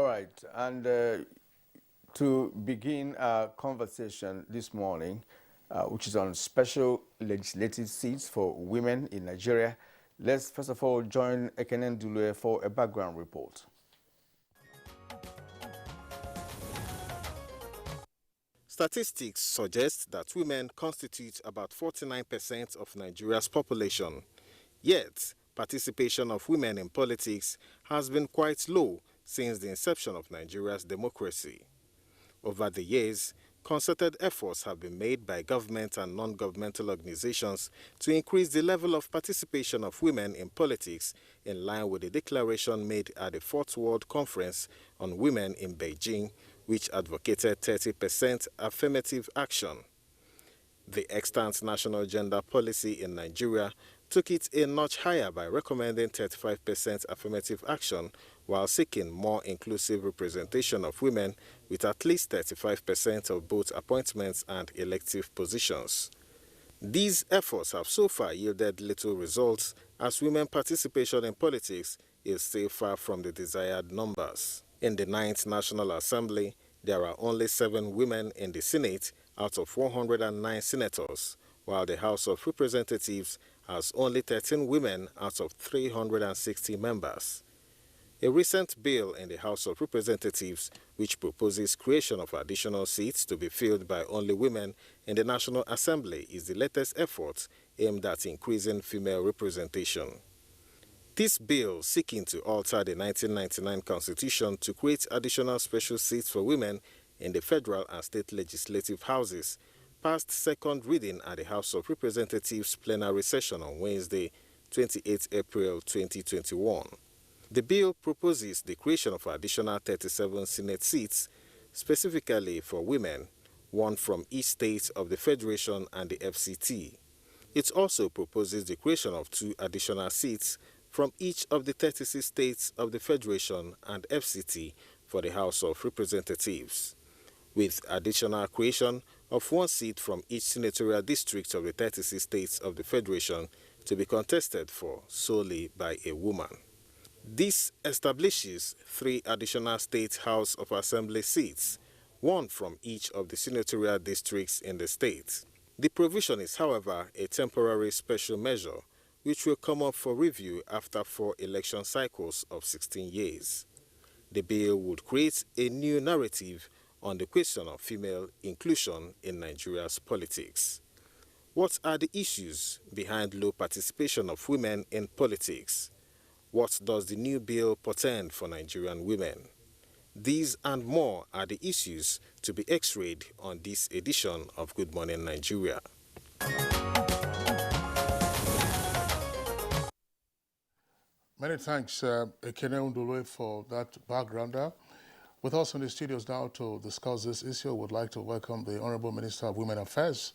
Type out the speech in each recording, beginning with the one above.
All right, and to begin our conversation this morning, which is on special legislative seats for women in Nigeria, let's first of all join Ekene Dule for a background report. Statistics suggest that women constitute about 49% of Nigeria's population. Yet, participation of women in politics has been quite low since the inception of Nigeria's democracy. Over the years, concerted efforts have been made by government and non-governmental organizations to increase the level of participation of women in politics in line with the declaration made at the Fourth World Conference on Women in Beijing, which advocated 30% affirmative action. The extant national gender policy in Nigeria took it a notch higher by recommending 35% affirmative action while seeking more inclusive representation of women with at least 35% of both appointments and elective positions. These efforts have so far yielded little results as women participation in politics is still far from the desired numbers. In the 9th National Assembly, there are only 7 women in the Senate out of 109 senators, while the House of Representatives has only 13 women out of 360 members. A recent bill in the House of Representatives, which proposes creation of additional seats to be filled by only women in the National Assembly, is the latest effort aimed at increasing female representation. This bill, seeking to alter the 1999 Constitution to create additional special seats for women in the federal and state legislative houses, passed second reading at the House of Representatives plenary session on Wednesday, 28 April 2021. The bill proposes the creation of additional 37 Senate seats, specifically for women, 1 from each state of the Federation and the FCT. It also proposes the creation of 2 additional seats from each of the 36 states of the Federation and FCT for the House of Representatives, with additional creation of 1 seat from each senatorial district of the 36 states of the Federation to be contested for solely by a woman. This establishes 3 additional state House of Assembly seats, 1 from each of the senatorial districts in the state. The provision is, however, a temporary special measure which will come up for review after 4 election cycles of 16 years. The bill would create a new narrative on the question of female inclusion in Nigeria's politics. What are the issues behind low participation of women in politics? What does the new bill portend for Nigerian women? These and more are the issues to be x-rayed on this edition of Good Morning Nigeria. Many thanks, Ekene Dule, for that backgrounder. With us in the studios now to discuss this issue, would like to welcome the Honorable Minister of Women Affairs,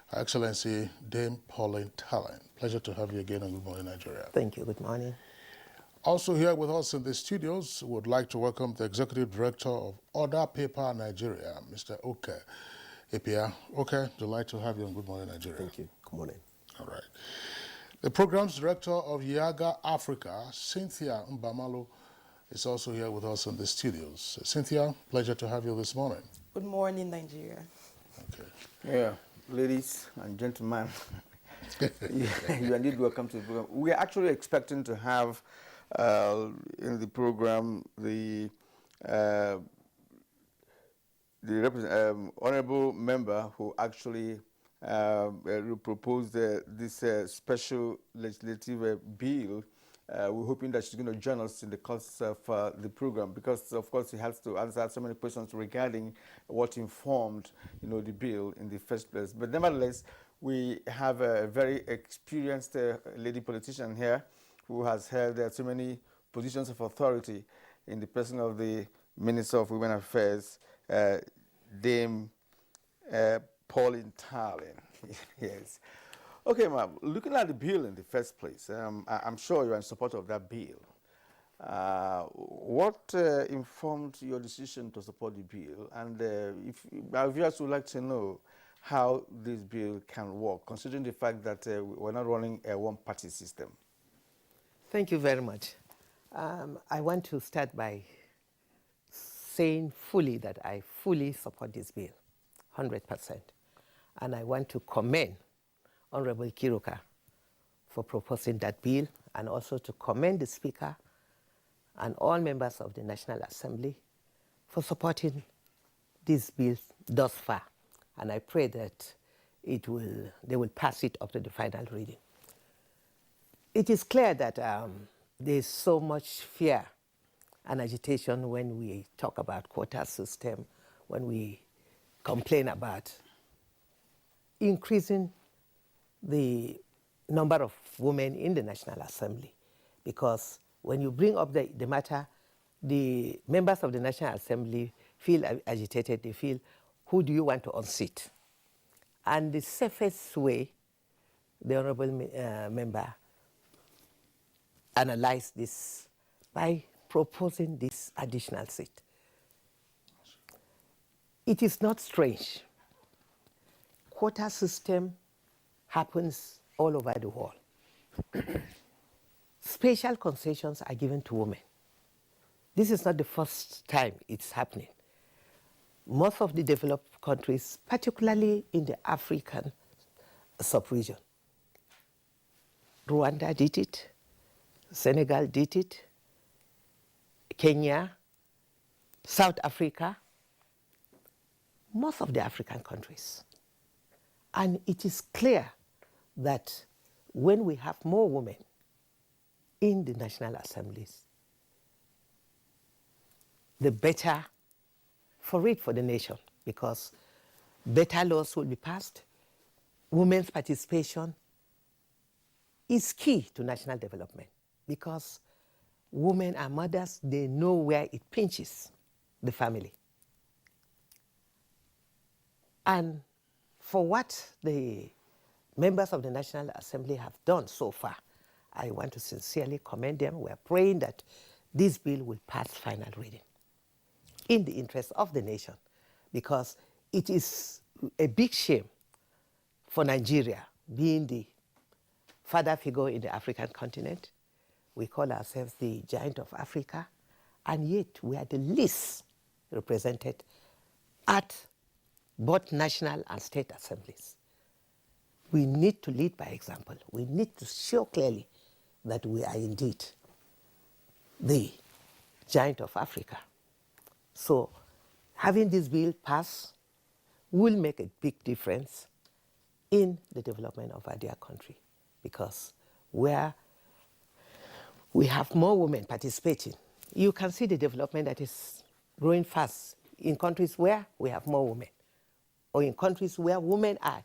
Her Excellency Dame Pauline Tallen. Pleasure to have you again on Good Morning Nigeria. Thank you. Good morning. Also here with us in the studios, would like to welcome the Executive Director of Order Paper Nigeria, Mr. Oke Epia. Oke, delighted to have you on Good Morning Nigeria. Thank you. Good morning. All right. The Programs Director of Yaga Africa, Cynthia Mbamalo, is also here with us in the studios. Cynthia, pleasure to have you this morning. Good morning, Nigeria. Okay. Yeah, ladies and gentlemen, you are indeed welcome to the program. We are actually expecting to have in the program the honorable member who actually proposed this special legislative bill. We're hoping that she's going to join us in the course of the program because, of course, she has to answer so many questions regarding what informed, the bill in the first place. But nevertheless, we have a very experienced lady politician here who has held so many positions of authority in the person of the Minister of Women Affairs, Dame Pauline Tallen. Yes. Okay, ma'am, looking at the bill in the first place, I'm sure you're in support of that bill. What informed your decision to support the bill? And if our viewers would like to know how this bill can work, considering the fact that we're not running a one-party system. Thank you very much. I want to start by saying fully that I fully support this bill, 100%. And I want to commend Honorable Kiruka for proposing that bill, and also to commend the Speaker and all members of the National Assembly for supporting this bill thus far. And I pray that they will pass it up to the final reading. It is clear that there's so much fear and agitation when we talk about quota system, when we complain about increasing the number of women in the National Assembly. Because when you bring up the matter, the members of the National Assembly feel agitated. They feel, who do you want to unseat? And the safest way, the Honorable Member analyzed this by proposing this additional seat. It is not strange. Quota system happens all over the world. Special concessions are given to women. This is not the first time it's happening. Most of the developed countries, particularly in the African sub-region, Rwanda did it, Senegal did it, Kenya, South Africa, most of the African countries. And it is clear that when we have more women in the national assemblies, the better for it for the nation, because better laws will be passed. Women's participation is key to national development, because women are mothers, they know where it pinches the family. And for what the members of the National Assembly have done so far, I want to sincerely commend them. We're praying that this bill will pass final reading in the interest of the nation, because it is a big shame for Nigeria, being the father figure in the African continent. We call ourselves the giant of Africa, and yet we are the least represented at both national and state assemblies. We need to lead by example. We need to show clearly that we are indeed the giant of Africa. So having this bill pass will make a big difference in the development of our dear country, because where we have more women participating, you can see the development that is growing fast in countries where we have more women, or in countries where women are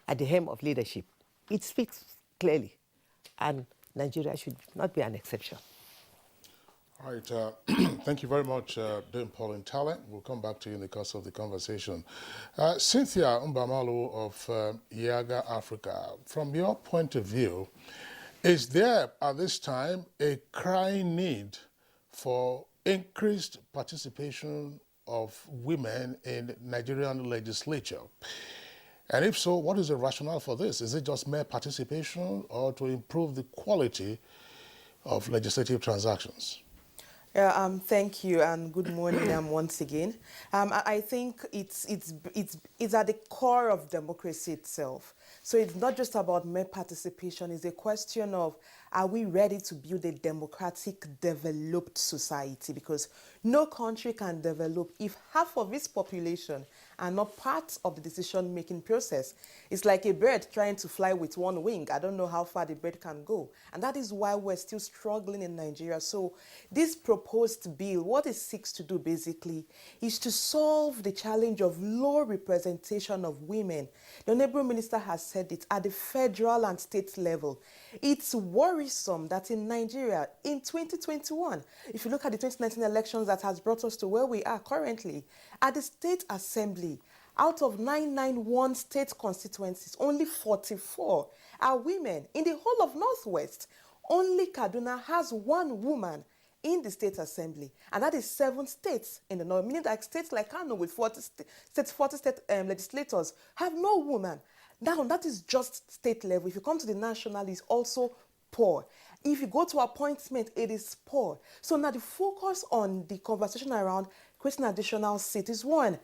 at the helm of leadership. It speaks clearly, and Nigeria should not be an exception. All right, thank you very much, Dame Pauline Talent. We'll come back to you in the course of the conversation. Cynthia Mbamalu of Yaga Africa, from your point of view, is there at this time a crying need for increased participation of women in Nigerian legislature? And if so, what is the rationale for this? Is it just mere participation, or to improve the quality of legislative transactions? Yeah, thank you, and good morning once again. I think it's at the core of democracy itself. So it's not just about mere participation, it's a question of, are we ready to build a democratic, developed society? Because no country can develop if half of its population are not part of the decision-making process. It's like a bird trying to fly with one wing. I don't know how far the bird can go. And that is why we're still struggling in Nigeria. So this proposed bill, what it seeks to do basically is to solve the challenge of low representation of women. The Honorable Minister has said it at the federal and state level. It's worrisome that in Nigeria, in 2021, if you look at the 2019 elections that has brought us to where we are currently, at the State Assembly, out of 991 state constituencies, only 44 are women. In the whole of Northwest, only Kaduna has one woman in the State Assembly, and that is 7 states in the north, meaning that states like Kano with 40 state legislators have no woman. Now, that is just state level. If you come to the national, it's also poor. If you go to appointment, it is poor. So now the focus on the conversation around creating additional seat is one.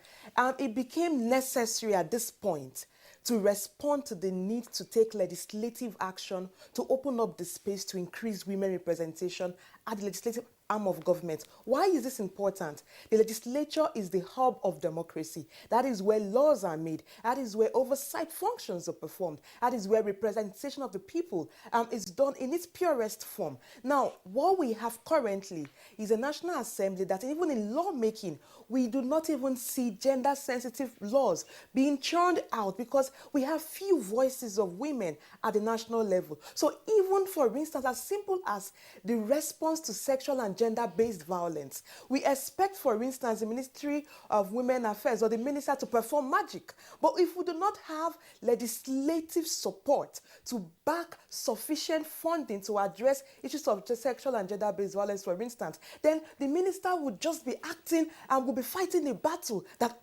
It became necessary at this point to respond to the need to take legislative action to open up the space to increase women representation at the legislative arm of government. Why is this important? The legislature is the hub of democracy. That is where laws are made. That is where oversight functions are performed. That is where representation of the people is done in its purest form. Now, what we have currently is a National Assembly that even in lawmaking, we do not even see gender-sensitive laws being churned out because we have few voices of women at the national level. So even, for instance, as simple as the response to sexual and gender-based violence, we expect, for instance, the Ministry of Women Affairs or the minister to perform magic. But if we do not have legislative support to back sufficient funding to address issues of sexual and gender-based violence, for instance, then the minister would just be acting and will be fighting a battle that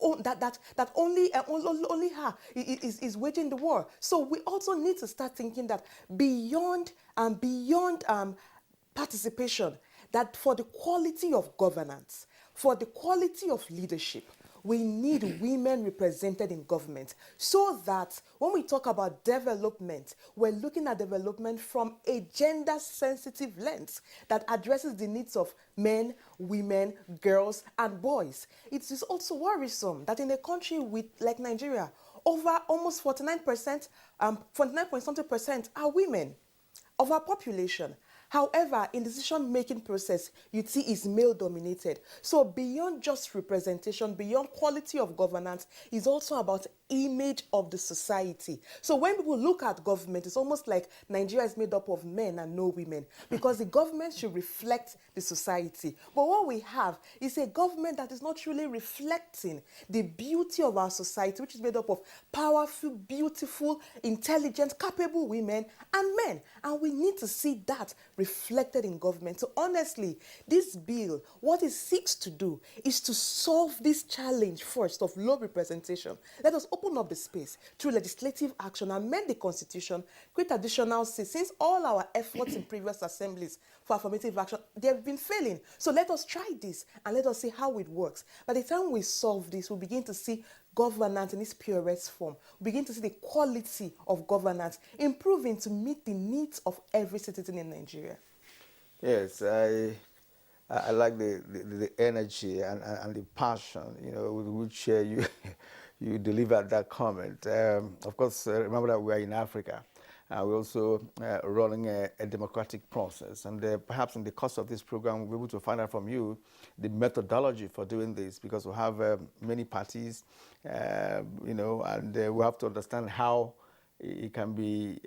only her is waging the war. So we also need to start thinking that beyond participation, that for the quality of governance, for the quality of leadership, we need women represented in government so that when we talk about development, we're looking at development from a gender-sensitive lens that addresses the needs of men, women, girls, and boys. It is also worrisome that in a country like Nigeria, over almost 49%, 49.something% are women of our population. However, in the decision-making process, you see is male-dominated. So beyond just representation, beyond quality of governance, is also about image of the society. So when people look at government, it's almost like Nigeria is made up of men and no women, because the government should reflect the society. But what we have is a government that is not truly reflecting the beauty of our society, which is made up of powerful, beautiful, intelligent, capable women and men. And we need to see that reflected in government. So honestly, this bill, what it seeks to do is to solve this challenge first of low representation. Let us open up the space through legislative action, amend the constitution, create additional seats. Since all our efforts in previous assemblies for affirmative action, they have been failing. So let us try this and let us see how it works. By the time we solve this, we'll begin to see governance in its purest form. We begin to see the quality of governance improving to meet the needs of every citizen in Nigeria. Yes, I like the energy and the passion, with which you you delivered that comment. Of course, remember that we are in Africa. We're also running a democratic process. And perhaps in the course of this program, we'll be able to find out from you the methodology for doing this, because we have many parties, and we have to understand how it can be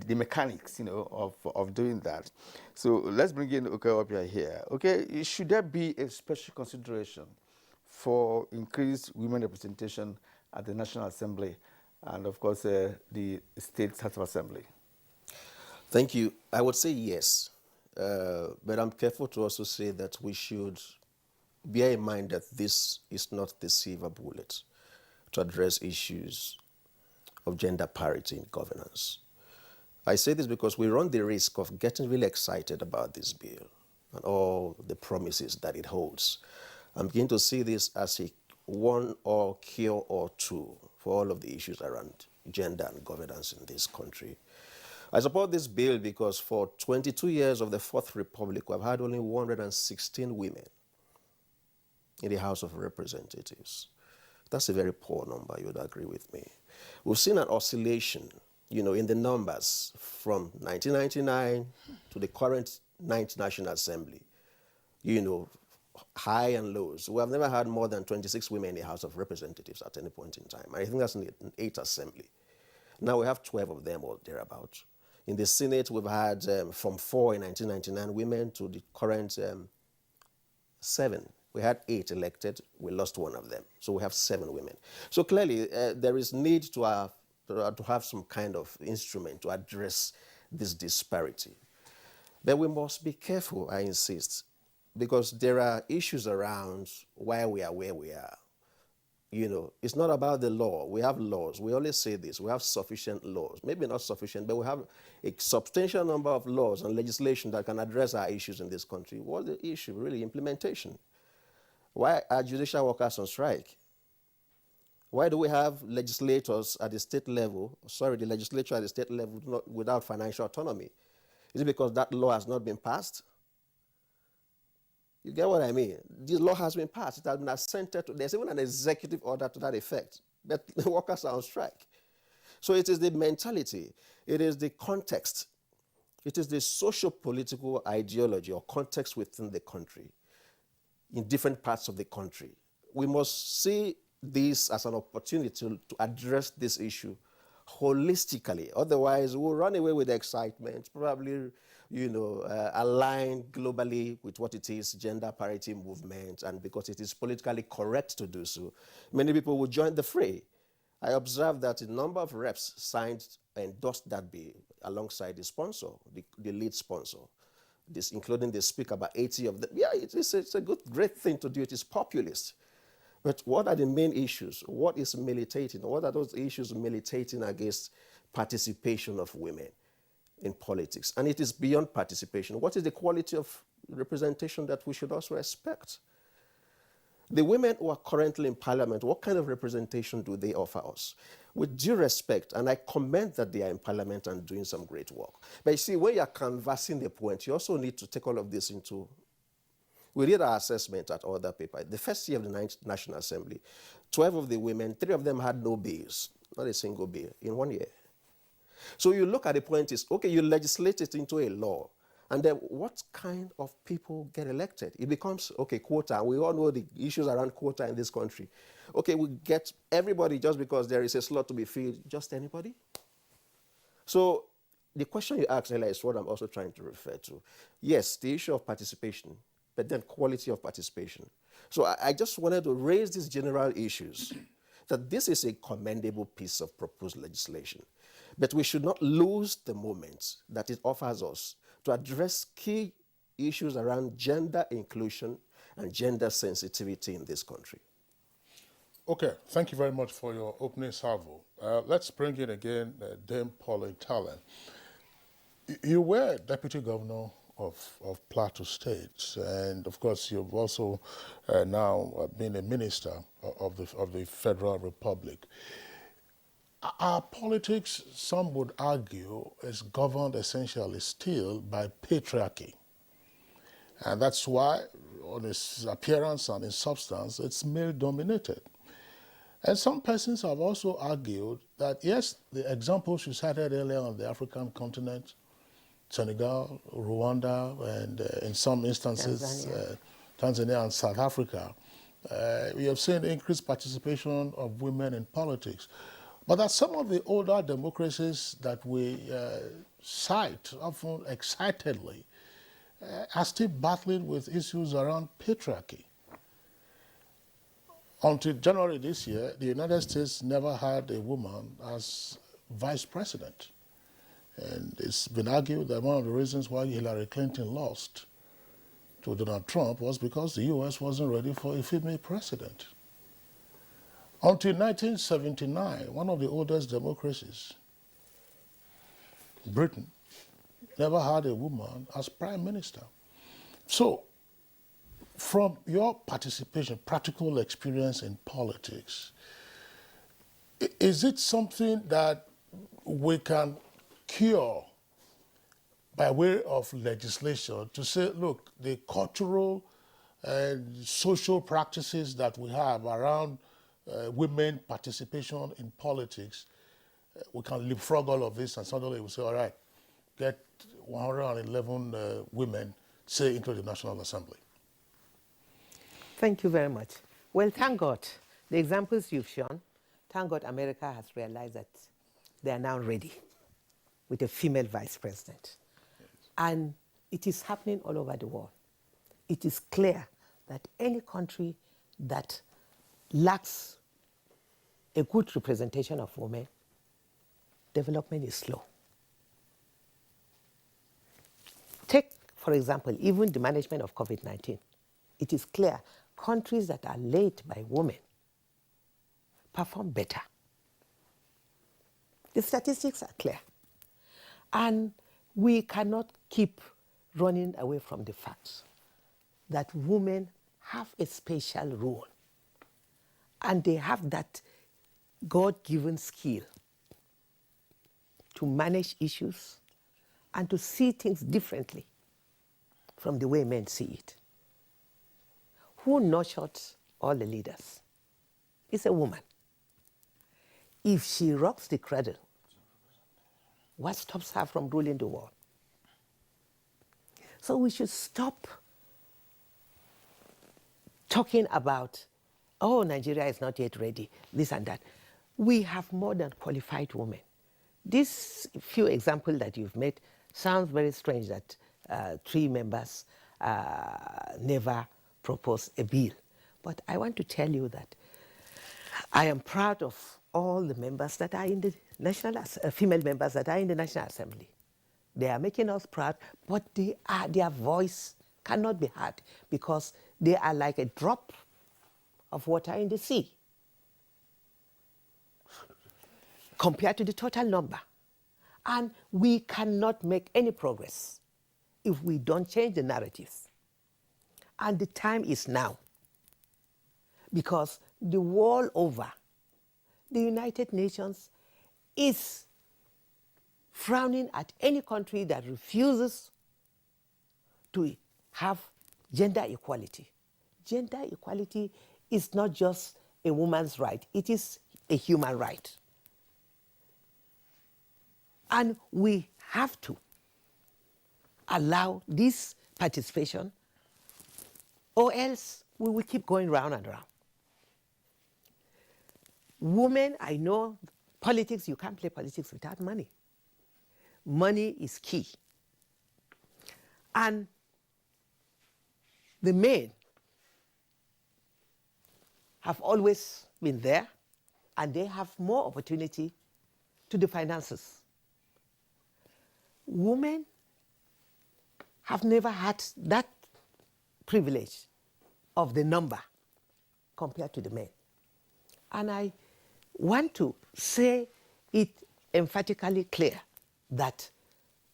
the mechanics, of doing that. So let's bring in Okeopia here. Okay, should there be a special consideration for increased women representation at the National Assembly and, of course, the State House of Assembly? Thank you. I would say yes, but I'm careful to also say that we should bear in mind that this is not the silver bullet to address issues of gender parity in governance. I say this because we run the risk of getting really excited about this bill and all the promises that it holds. I'm beginning to see this as a one or cure or two for all of the issues around gender and governance in this country. I support this bill because for 22 years of the Fourth Republic, we've had only 116 women in the House of Representatives. That's a very poor number, you would agree with me. We've seen an oscillation, in the numbers from 1999 to the current 9th National Assembly, high and lows. We have never had more than 26 women in the House of Representatives at any point in time. I think that's in the 8th Assembly. Now we have 12 of them or thereabouts. In the Senate, we've had from 4 in 1999 women to the current 7. We had 8 elected. We lost 1 of them. So we have 7 women. So clearly, there is need to have some kind of instrument to address this disparity. But we must be careful, I insist, because there are issues around why we are where we are. It's not about the law. We have laws. We always say this. We have sufficient laws. Maybe not sufficient, but we have a substantial number of laws and legislation that can address our issues in this country. What's the issue? Really, implementation. Why are judicial workers on strike? Why do we have legislators at the state level, the legislature at the state level without financial autonomy? Is it because that law has not been passed? You get what I mean? This law has been passed. It has been assented to. There's even an executive order to that effect. But the workers are on strike. So it is the mentality. It is the context. It is the socio-political ideology or context within the country, in different parts of the country. We must see this as an opportunity to address this issue holistically. Otherwise, we'll run away with the excitement, probably, align globally with what it is, gender parity movement, and because it is politically correct to do so, many people will join the fray. I observed that a number of reps signed, endorsed that bill alongside the sponsor, the lead sponsor, this, including the speaker, about 80 of them. Yeah, it's a great thing to do. It is populist. But what are the main issues? What is militating? What are those issues militating against participation of women in politics? And it is beyond participation. What is the quality of representation that we should also expect? The women who are currently in parliament, what kind of representation do they offer us? With due respect, and I commend that they are in parliament and doing some great work. But you see, when you are canvassing the point, you also need to take all of this into. We did our assessment at other paper. The first year of the National Assembly, 12 of the women, 3 of them had no bills, not a single bill, in 1 year. So you look at the point is, okay, you legislate it into a law, and then what kind of people get elected? It becomes, okay, quota. We all know the issues around quota in this country. Okay, we get everybody just because there is a slot to be filled, just anybody? So the question you asked earlier is what I'm also trying to refer to. Yes, the issue of participation, but then quality of participation. So I just wanted to raise these general issues, that this is a commendable piece of proposed legislation, but we should not lose the moment that it offers us to address key issues around gender inclusion and gender sensitivity in this country. Okay, thank you very much for your opening salvo. Let's bring in again Dame Pauline Tallen. You were Deputy Governor of Plateau State, and of course you've also now been a minister of the Federal Republic. Our politics, some would argue, is governed essentially still by patriarchy. And that's why, on its appearance and in substance, it's male-dominated. And some persons have also argued that, yes, the examples you cited earlier on the African continent, Senegal, Rwanda, and in some instances, Tanzania and South Africa, we have seen increased participation of women in politics. But that some of the older democracies that we cite, often excitedly, are still battling with issues around patriarchy. Until January this year, the United States never had a woman as vice president. And it's been argued that one of the reasons why Hillary Clinton lost to Donald Trump was because the U.S. wasn't ready for a female president. Until 1979, one of the oldest democracies, Britain, never had a woman as prime minister. So, from your participation, practical experience in politics, is it something that we can cure by way of legislation to say, look, the cultural and social practices that we have around women participation in politics, we can leapfrog all of this and suddenly we say, all right, get 111 women, say, into the National Assembly? Thank you very much. Well, thank God, the examples you've shown, thank God America has realized that they are now ready with a female vice president. Yes. And it is happening all over the world. It is clear that any country that lacks a good representation of women, development is slow. Take, for example, even the management of COVID-19. It is clear countries that are led by women perform better. The statistics are clear. And we cannot keep running away from the facts that women have a special role, and they have that God-given skill to manage issues and to see things differently from the way men see it. Who nurtured all the leaders? It's a woman. If she rocks the cradle, what stops her from ruling the world? So we should stop talking about, oh, Nigeria is not yet ready, this and that. We have more than qualified women. These few examples that you've made sounds very strange that 3 members never proposed a bill. But I want to tell you that I am proud of all the members that are in the female members that are in the National Assembly. They are making us proud, but their voice cannot be heard because they are like a drop of water in the sea compared to the total number. And we cannot make any progress if we don't change the narratives. And the time is now, because the world over, the United Nations is frowning at any country that refuses to have gender equality. Gender equality is not just a woman's right, it is a human right. And we have to allow this participation, or else we will keep going round and round. Women, I know, politics, you can't play politics without money. Money is key. And the men have always been there, and they have more opportunity to the finances. Women have never had that privilege of the number compared to the men. And I want to say it emphatically clear that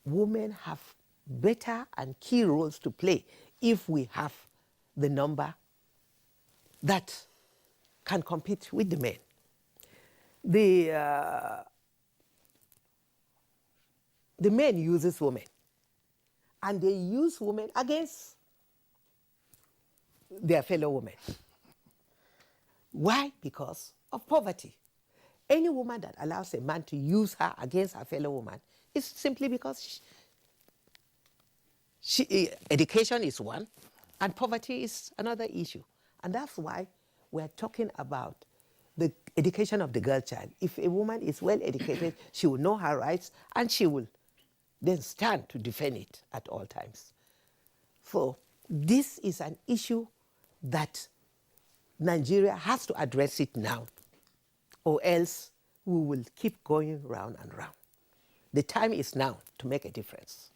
women have better and key roles to play if we have the number that can compete with the men. The men uses women, and they use women against their fellow women. Why? Because of poverty. Any woman that allows a man to use her against her fellow woman is simply because education is one, and poverty is another issue. And that's why we're talking about the education of the girl child. If a woman is well educated, she will know her rights, and she will then stand to defend it at all times. So this is an issue that Nigeria has to address it now, or else we will keep going round and round. The time is now to make a difference.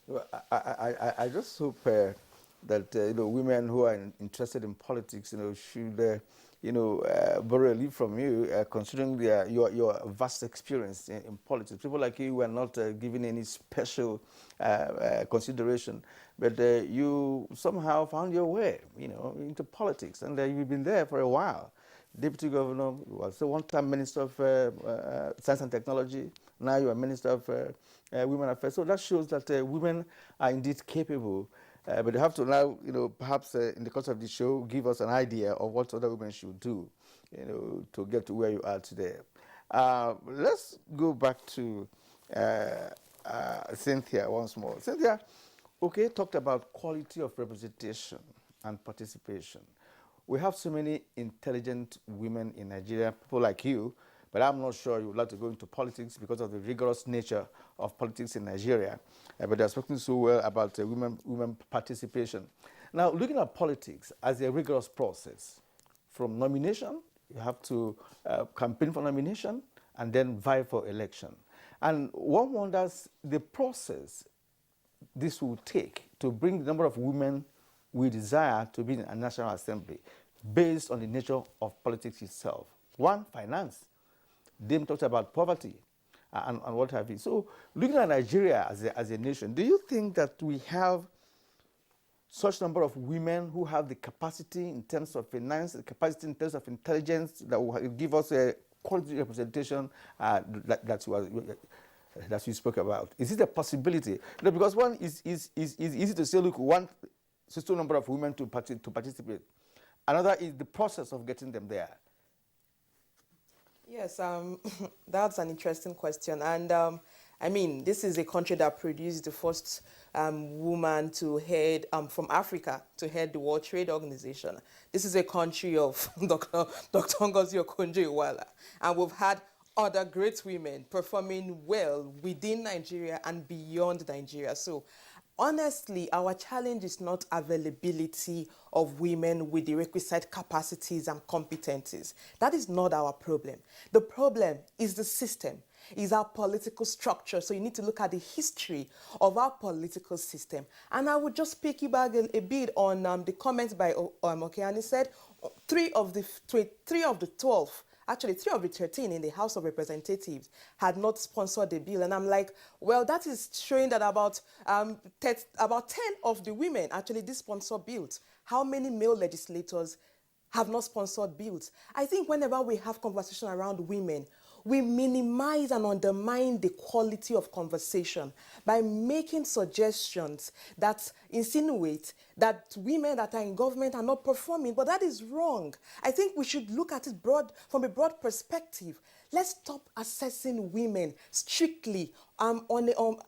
Well, I just hope that women who are interested in politics, should borrow a lead from you, considering your vast experience in politics. People like you were not given any special consideration, but you somehow found your way, into politics, and you've been there for a while. Deputy Governor, was a one-time Minister of Science and Technology. Now you are Minister of Women Affairs. So that shows that women are indeed capable. But you have to now, perhaps in the course of the show, give us an idea of what other women should do, to get to where you are today. Let's go back to Cynthia once more. Cynthia, talked about quality of representation and participation. We have so many intelligent women in Nigeria, people like you, but I'm not sure you would like to go into politics because of the rigorous nature of politics in Nigeria. But they're speaking so well about women participation. Now, looking at politics as a rigorous process, from nomination, you have to campaign for nomination and then vie for election. And one wonders the process this will take to bring the number of women we desire to be in a National Assembly based on the nature of politics itself. One, finance. Dame talked about poverty and what have you. So looking at Nigeria as a nation, do you think that we have such number of women who have the capacity in terms of finance, the capacity in terms of intelligence that will give us a quality representation that you spoke about. Is it a possibility? No, because one is easy to say, look, one certain number of women to participate. Another is the process of getting them there. Yes, that's an interesting question. And I mean, this is a country that produced the first woman to head, from Africa, to head the World Trade Organization. This is a country of Dr. Ngozi Okonjo-Iweala. And we've had other great women performing well within Nigeria and beyond Nigeria. So honestly, our challenge is not availability of women with the requisite capacities and competencies. That is not our problem. The problem is the system, is our political structure. So you need to look at the history of our political system. And I would just piggyback a bit on the comments by Okeani said, three of the 12, actually 3 of the 13 in the House of Representatives had not sponsored the bill. And I'm like, well, that is showing that about 10 of the women actually did sponsor bills. How many male legislators have not sponsored bills? I think whenever we have conversation around women, we minimize and undermine the quality of conversation by making suggestions that insinuate that women that are in government are not performing, but that is wrong. I think we should look at it from a broad perspective. Let's stop assessing women strictly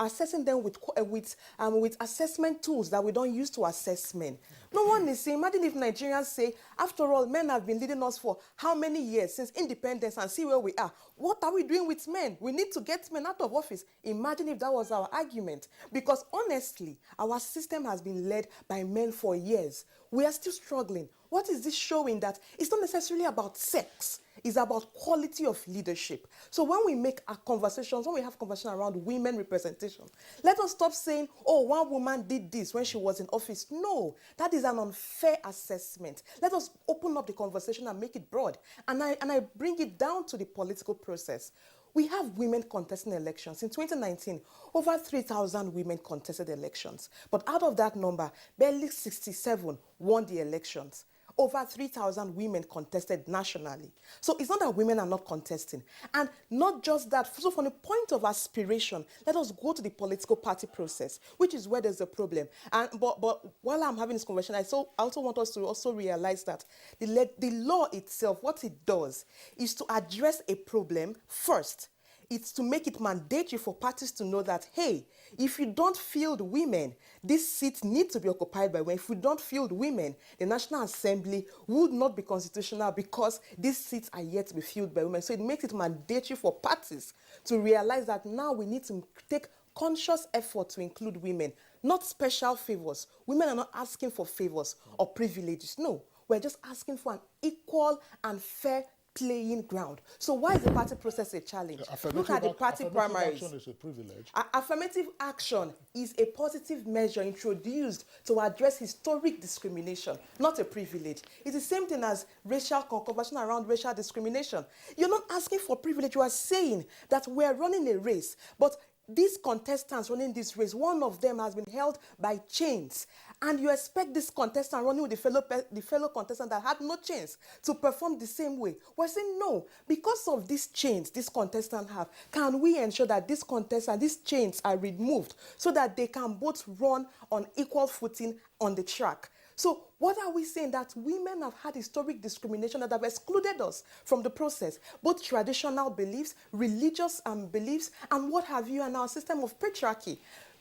assessing them with assessment tools that we don't use to assess men. No one is saying, imagine if Nigerians say, after all, men have been leading us for how many years since independence and see where we are. What are we doing with men? We need to get men out of office. Imagine if that was our argument. Because honestly, our system has been led by men for years. We are still struggling. What is this showing? That it's not necessarily about sex. It's about quality of leadership. So when we make our conversations, when we have conversation around women representation, let us stop saying, oh, one woman did this when she was in office. No, that is an unfair assessment. Let us open up the conversation and make it broad. And I bring it down to the political process. We have women contesting elections. In 2019, over 3,000 women contested elections. But out of that number, barely 67 won the elections. Over 3,000 women contested nationally. So it's not that women are not contesting. And not just that. So from the point of aspiration, let us go to the political party process, which is where there's a problem. But while I'm having this conversation, I also want us to also realize that the law itself, what it does, is to address a problem first. It's to make it mandatory for parties to know that, hey, if you don't field women, these seats need to be occupied by women. If we don't field women, the National Assembly would not be constitutional because these seats are yet to be filled by women. So it makes it mandatory for parties to realize that now we need to take conscious effort to include women, not special favors. Women are not asking for favors or privileges. No, we're just asking for an equal and fair playing ground. So why is the party process a challenge? Look at the party primaries. Affirmative action is a privilege. Affirmative action is a positive measure introduced to address historic discrimination, not a privilege. It's the same thing as racial conversation around racial discrimination. You're not asking for privilege. You are saying that we're running a race, but these contestants running this race, one of them has been held by chains. And you expect this contestant running with the fellow contestant that had no chains to perform the same way. We're saying no. Because of these chains this contestant have, can we ensure that this contestant, these chains are removed so that they can both run on equal footing on the track? So what are we saying? That women have had historic discrimination that have excluded us from the process, both traditional beliefs, religious beliefs, and what have you, and our system of patriarchy.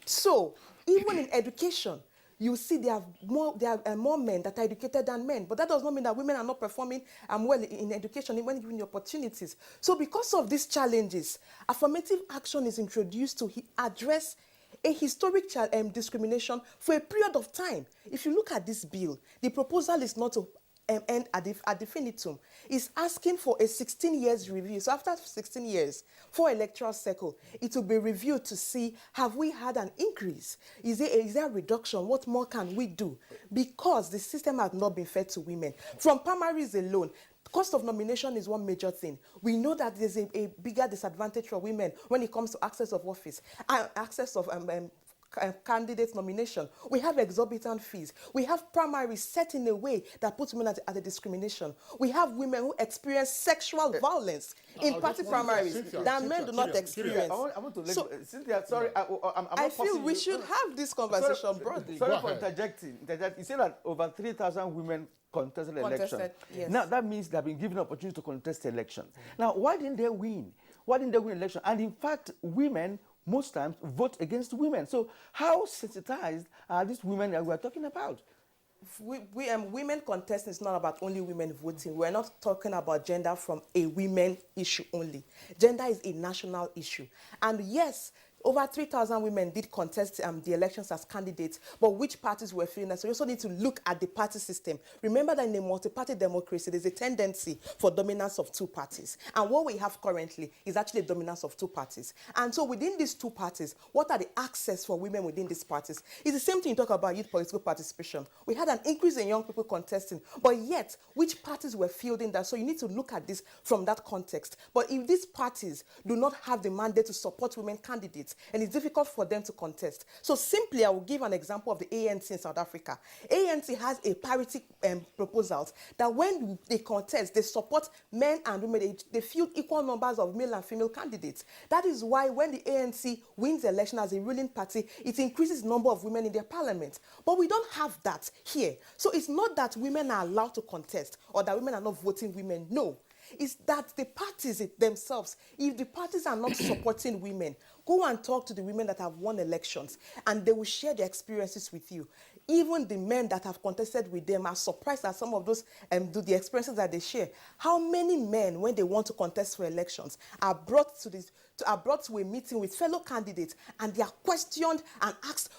So even in education, you see there are more men that are educated than men. But that does not mean that women are not performing well in education when given the opportunities. So because of these challenges, affirmative action is introduced to address a historic discrimination for a period of time. If you look at this bill, the proposal is not to end ad infinitum. It's asking for a 16 years review. So after 16 years, for electoral cycle, it will be reviewed to see, have we had an increase? Is there a reduction? What more can we do? Because the system has not been fair to women. From primaries alone, cost of nomination is one major thing. We know that there's a bigger disadvantage for women when it comes to access of office, access of candidate nomination. We have exorbitant fees. We have primaries set in a way that puts women at a discrimination. We have women who experience sexual violence in party primaries that men do not experience. I want to let Cynthia, sorry, I'm I not feel forcing we you. should have this conversation broadly. Sorry for interjecting. You say that over 3,000 women contested election. Yes. Now that means they have been given an opportunity to contest election. Now, why didn't they win? Why didn't they win election? And in fact, women most times vote against women. So how sensitized are these women that we are talking about? Women contesting is not about only women voting. We're not talking about gender from a women issue only. Gender is a national issue. And yes, over 3,000 women did contest the elections as candidates, but which parties were filling that? So you also need to look at the party system. Remember that in a multi-party democracy, there's a tendency for dominance of two parties. And what we have currently is actually a dominance of two parties. And so within these two parties, what are the access for women within these parties? It's the same thing you talk about youth political participation. We had an increase in young people contesting, but yet, which parties were fielding that? So you need to look at this from that context. But if these parties do not have the mandate to support women candidates, and it's difficult for them to contest. So simply, I will give an example of the ANC in South Africa. ANC has a parity proposals that when they contest, they support men and women. They field equal numbers of male and female candidates. That is why when the ANC wins the election as a ruling party, it increases the number of women in their parliament. But we don't have that here. So it's not that women are allowed to contest or that women are not voting women. No. Is that the parties themselves, if the parties are not supporting women, go and talk to the women that have won elections and they will share their experiences with you. Even the men that have contested with them are surprised at some of those the experiences that they share. How many men, when they want to contest for elections, are brought to a meeting with fellow candidates and they are questioned and asked,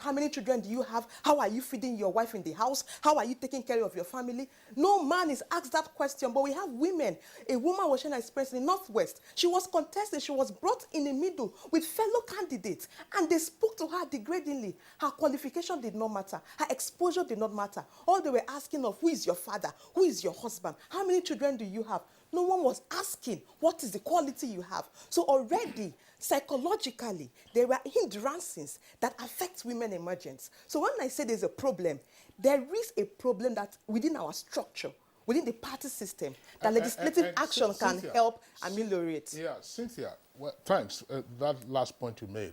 how many children do you have? How are you feeding your wife in the house? How are you taking care of your family? No man is asked that question, but we have women. A woman was sharing her experience in the Northwest. She was contesting. She was brought in the middle with fellow candidates and they spoke to her degradingly. Her qualification did not matter. Her exposure did not matter. All they were asking of, who is your father? Who is your husband? How many children do you have? No one was asking, what is the quality you have? So already, psychologically, there were hindrances that affect women emergence. So when I say there's a problem, there is a problem that within our structure, within the party system, that legislative action can help ameliorate. Yeah, Cynthia, well, thanks. That last point you made,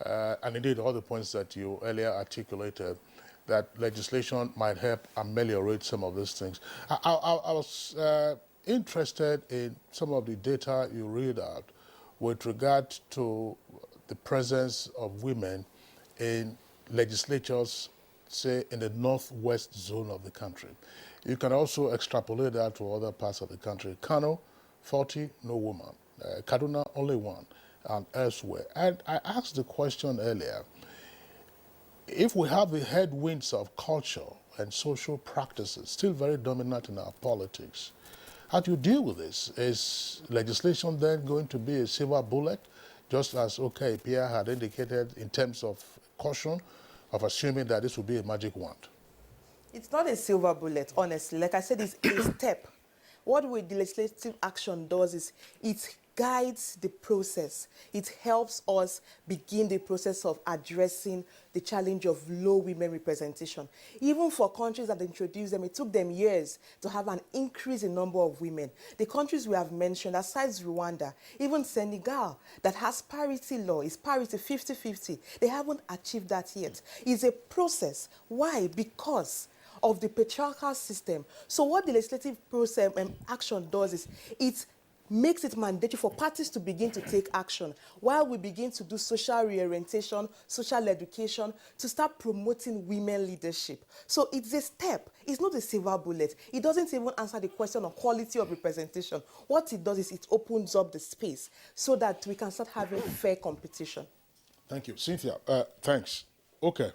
and indeed all the points that you earlier articulated, that legislation might help ameliorate some of these things. I was interested in some of the data you read out with regard to the presence of women in legislatures, say, in the northwest zone of the country. You can also extrapolate that to other parts of the country. Kano, 40, no woman. Kaduna, only one, and elsewhere. And I asked the question earlier, if we have the headwinds of culture and social practices still very dominant in our politics, how do you deal with this? Is legislation then going to be a silver bullet, just as, okay, Pierre had indicated in terms of caution, of assuming that this will be a magic wand? It's not a silver bullet, honestly. Like I said, it's a step. What the legislative action does is it guides the process. It helps us begin the process of addressing the challenge of low women representation. Even for countries that introduced them, it took them years to have an increase in number of women. The countries we have mentioned, aside Rwanda, even Senegal, that has parity law, is parity 50-50. They haven't achieved that yet. It's a process. Why? Because of the patriarchal system. So what the legislative process and action does is it makes it mandatory for parties to begin to take action while we begin to do social reorientation, social education, to start promoting women leadership. So it's a step. It's not a silver bullet. It doesn't even answer the question of quality of representation. What it does is it opens up the space so that we can start having fair competition. Thank you. Cynthia, thanks. Okay.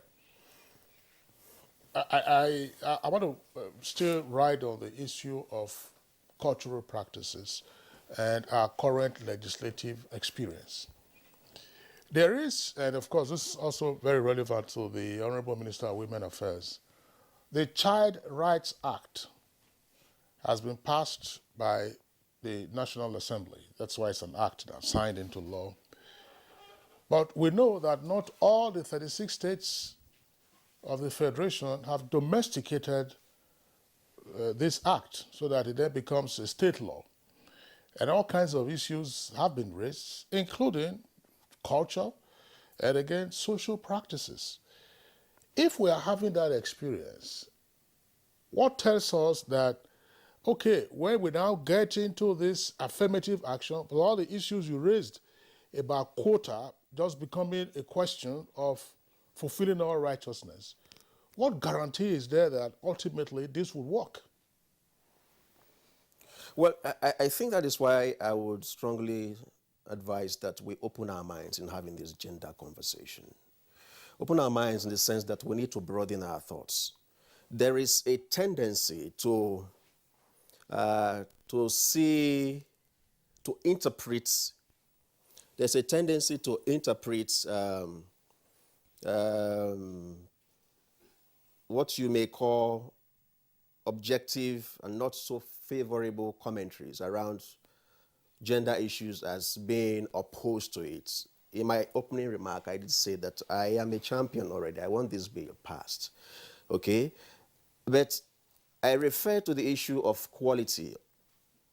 I want to still ride on the issue of cultural practices and our current legislative experience. There is, and of course this is also very relevant to the Honorable Minister of Women Affairs, the Child Rights Act has been passed by the National Assembly. That's why it's an act now, signed into law. But we know that not all the 36 states of the Federation have domesticated this act so that it then becomes a state law. And all kinds of issues have been raised, including culture and again, social practices. If we are having that experience, what tells us that, okay, when we now get into this affirmative action, with all the issues you raised about quota just becoming a question of fulfilling our righteousness, what guarantee is there that ultimately this will work? Well, I think that is why I would strongly advise that we open our minds in having this gender conversation. Open our minds in the sense that we need to broaden our thoughts. There is a tendency to interpret. There's a tendency to interpret what you may call objective and not so favorable commentaries around gender issues as being opposed to it. In my opening remark, I did say that I am a champion already. I want this bill passed, okay? But I refer to the issue of quality,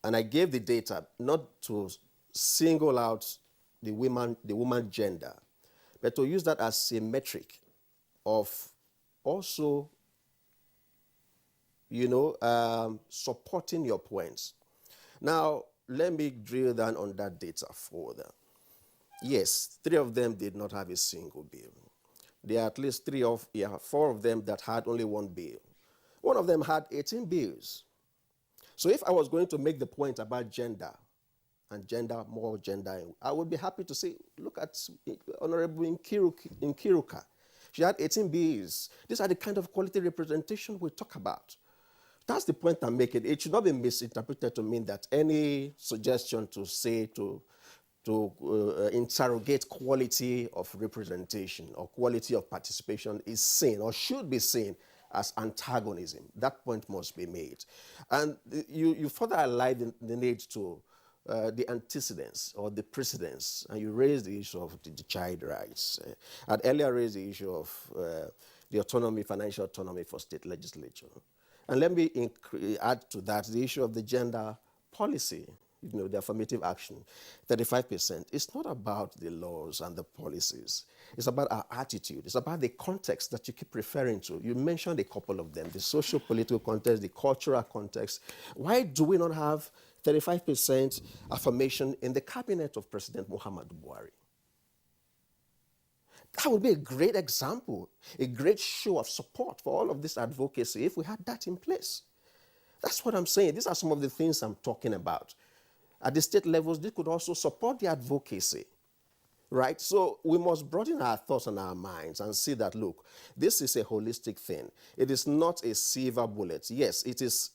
and I gave the data not to single out the woman gender, but to use that as a metric of also, supporting your points. Now, let me drill down on that data further. Yes, 3 of them did not have a single bill. There are at least 4 of them that had only 1 bill. One of them had 18 bills. So if I was going to make the point about gender, and more gender, I would be happy to say, look at Honorable Nkiruka. She had 18 bills. These are the kind of quality representation we talk about. That's the point I'm making. It should not be misinterpreted to mean that any suggestion to say to interrogate quality of representation or quality of participation is seen or should be seen as antagonism. That point must be made. And you further highlight the need to the antecedents or the precedents, and you raised the issue of the child rights. I'd earlier raised the issue of the autonomy, financial autonomy for state legislature. And let me add to that the issue of the gender policy, the affirmative action, 35%. It's not about the laws and the policies. It's about our attitude. It's about the context that you keep referring to. You mentioned a couple of them, the social-political context, the cultural context. Why do we not have 35% affirmation in the cabinet of President Muhammadu Buhari? That would be a great example, a great show of support for all of this advocacy if we had that in place. That's what I'm saying. These are some of the things I'm talking about. At the state levels, this could also support the advocacy, right? So we must broaden our thoughts and our minds and see that, look, this is a holistic thing. It is not a silver bullet. Yes, it's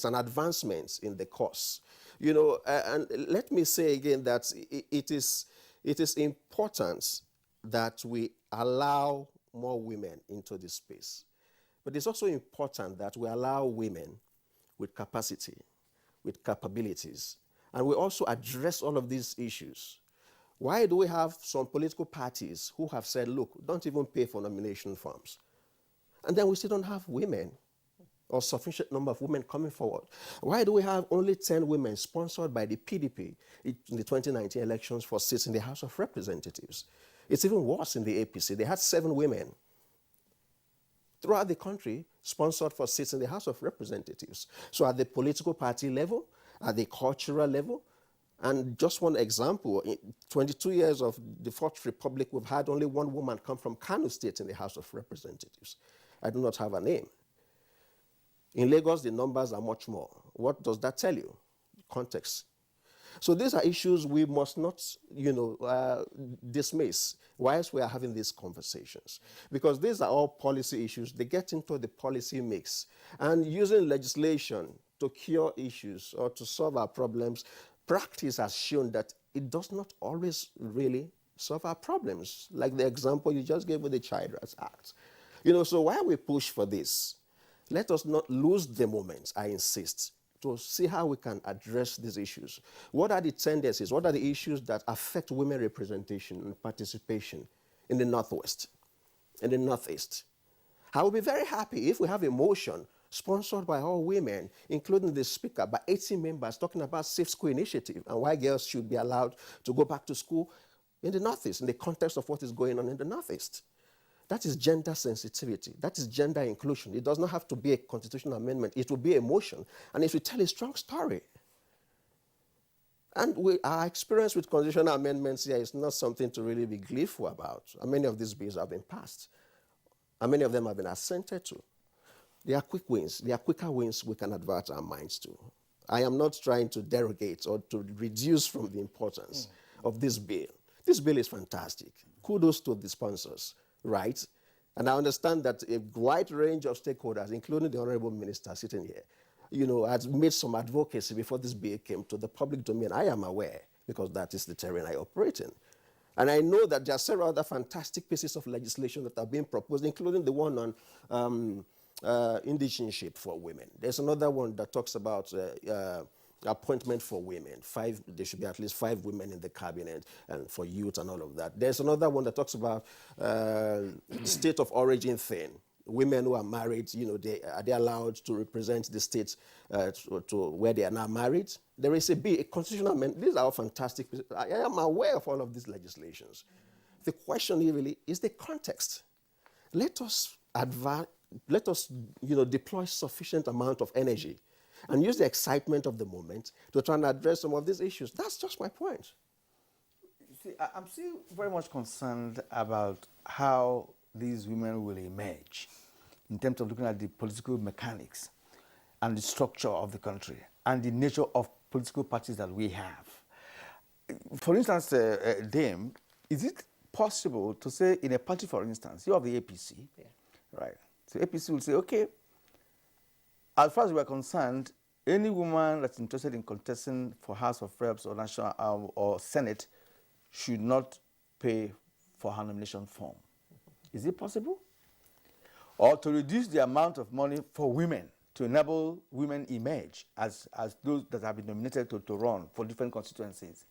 an advancement in the cause. And let me say again that it is important that we allow more women into this space. But it's also important that we allow women with capacity, with capabilities, and we also address all of these issues. Why do we have some political parties who have said, look, don't even pay for nomination forms? And then we still don't have women or sufficient number of women coming forward. Why do we have only 10 women sponsored by the PDP in the 2019 elections for seats in the House of Representatives? It's even worse in the APC. They had 7 women throughout the country sponsored for seats in the House of Representatives. So at the political party level, at the cultural level, and just one example, in 22 years of the Fourth Republic, we've had only 1 woman come from Kano State in the House of Representatives. I do not have a name. In Lagos, the numbers are much more. What does that tell you? Context. So these are issues we must not, dismiss whilst we are having these conversations. Because these are all policy issues. They get into the policy mix. And using legislation to cure issues or to solve our problems, practice has shown that it does not always really solve our problems. Like the example you just gave with the Child Rights Act. So while we push for this, let us not lose the moment, I insist, to see how we can address these issues. What are the tendencies? What are the issues that affect women representation and participation in the Northwest, in the Northeast? I will be very happy if we have a motion sponsored by all women, including the speaker, by 80 members, talking about Safe School Initiative and why girls should be allowed to go back to school in the Northeast, in the context of what is going on in the Northeast. That is gender sensitivity. That is gender inclusion. It does not have to be a constitutional amendment. It will be a motion, and it will tell a strong story. And our experience with constitutional amendments here is not something to really be gleeful about. And many of these bills have been passed, and many of them have been assented to. They are quick wins. They are quicker wins we can advert our minds to. I am not trying to derogate or to reduce from the importance of this bill. This bill is fantastic. Kudos to the sponsors, right? And I understand that a wide range of stakeholders, including the Honorable Minister sitting here, has made some advocacy before this bill came to the public domain. I am aware, because that is the terrain I operate in. And I know that there are several other fantastic pieces of legislation that are being proposed, including the one on indigenship for women. There's another one that talks about appointment for women. There should be at least 5 women in the cabinet, and for youth and all of that. There's another one that talks about the state of origin thing. Women who are married, are they allowed to represent the state to where they are now married? There is a constitutional amendment. These are all fantastic. I am aware of all of these legislations. The question here really is the context. Let us deploy sufficient amount of energy and use the excitement of the moment to try and address some of these issues. That's just my point. See, I'm still very much concerned about how these women will emerge in terms of looking at the political mechanics and the structure of the country and the nature of political parties that we have. For instance, Dame, is it possible to say in a party, for instance, you have the APC, right? So APC will say, okay, as far as we are concerned, any woman that's interested in contesting for House of Reps or National or Senate should not pay for her nomination form. Is it possible? Or to reduce the amount of money for women to enable women emerge as those that have been nominated to run for different constituencies.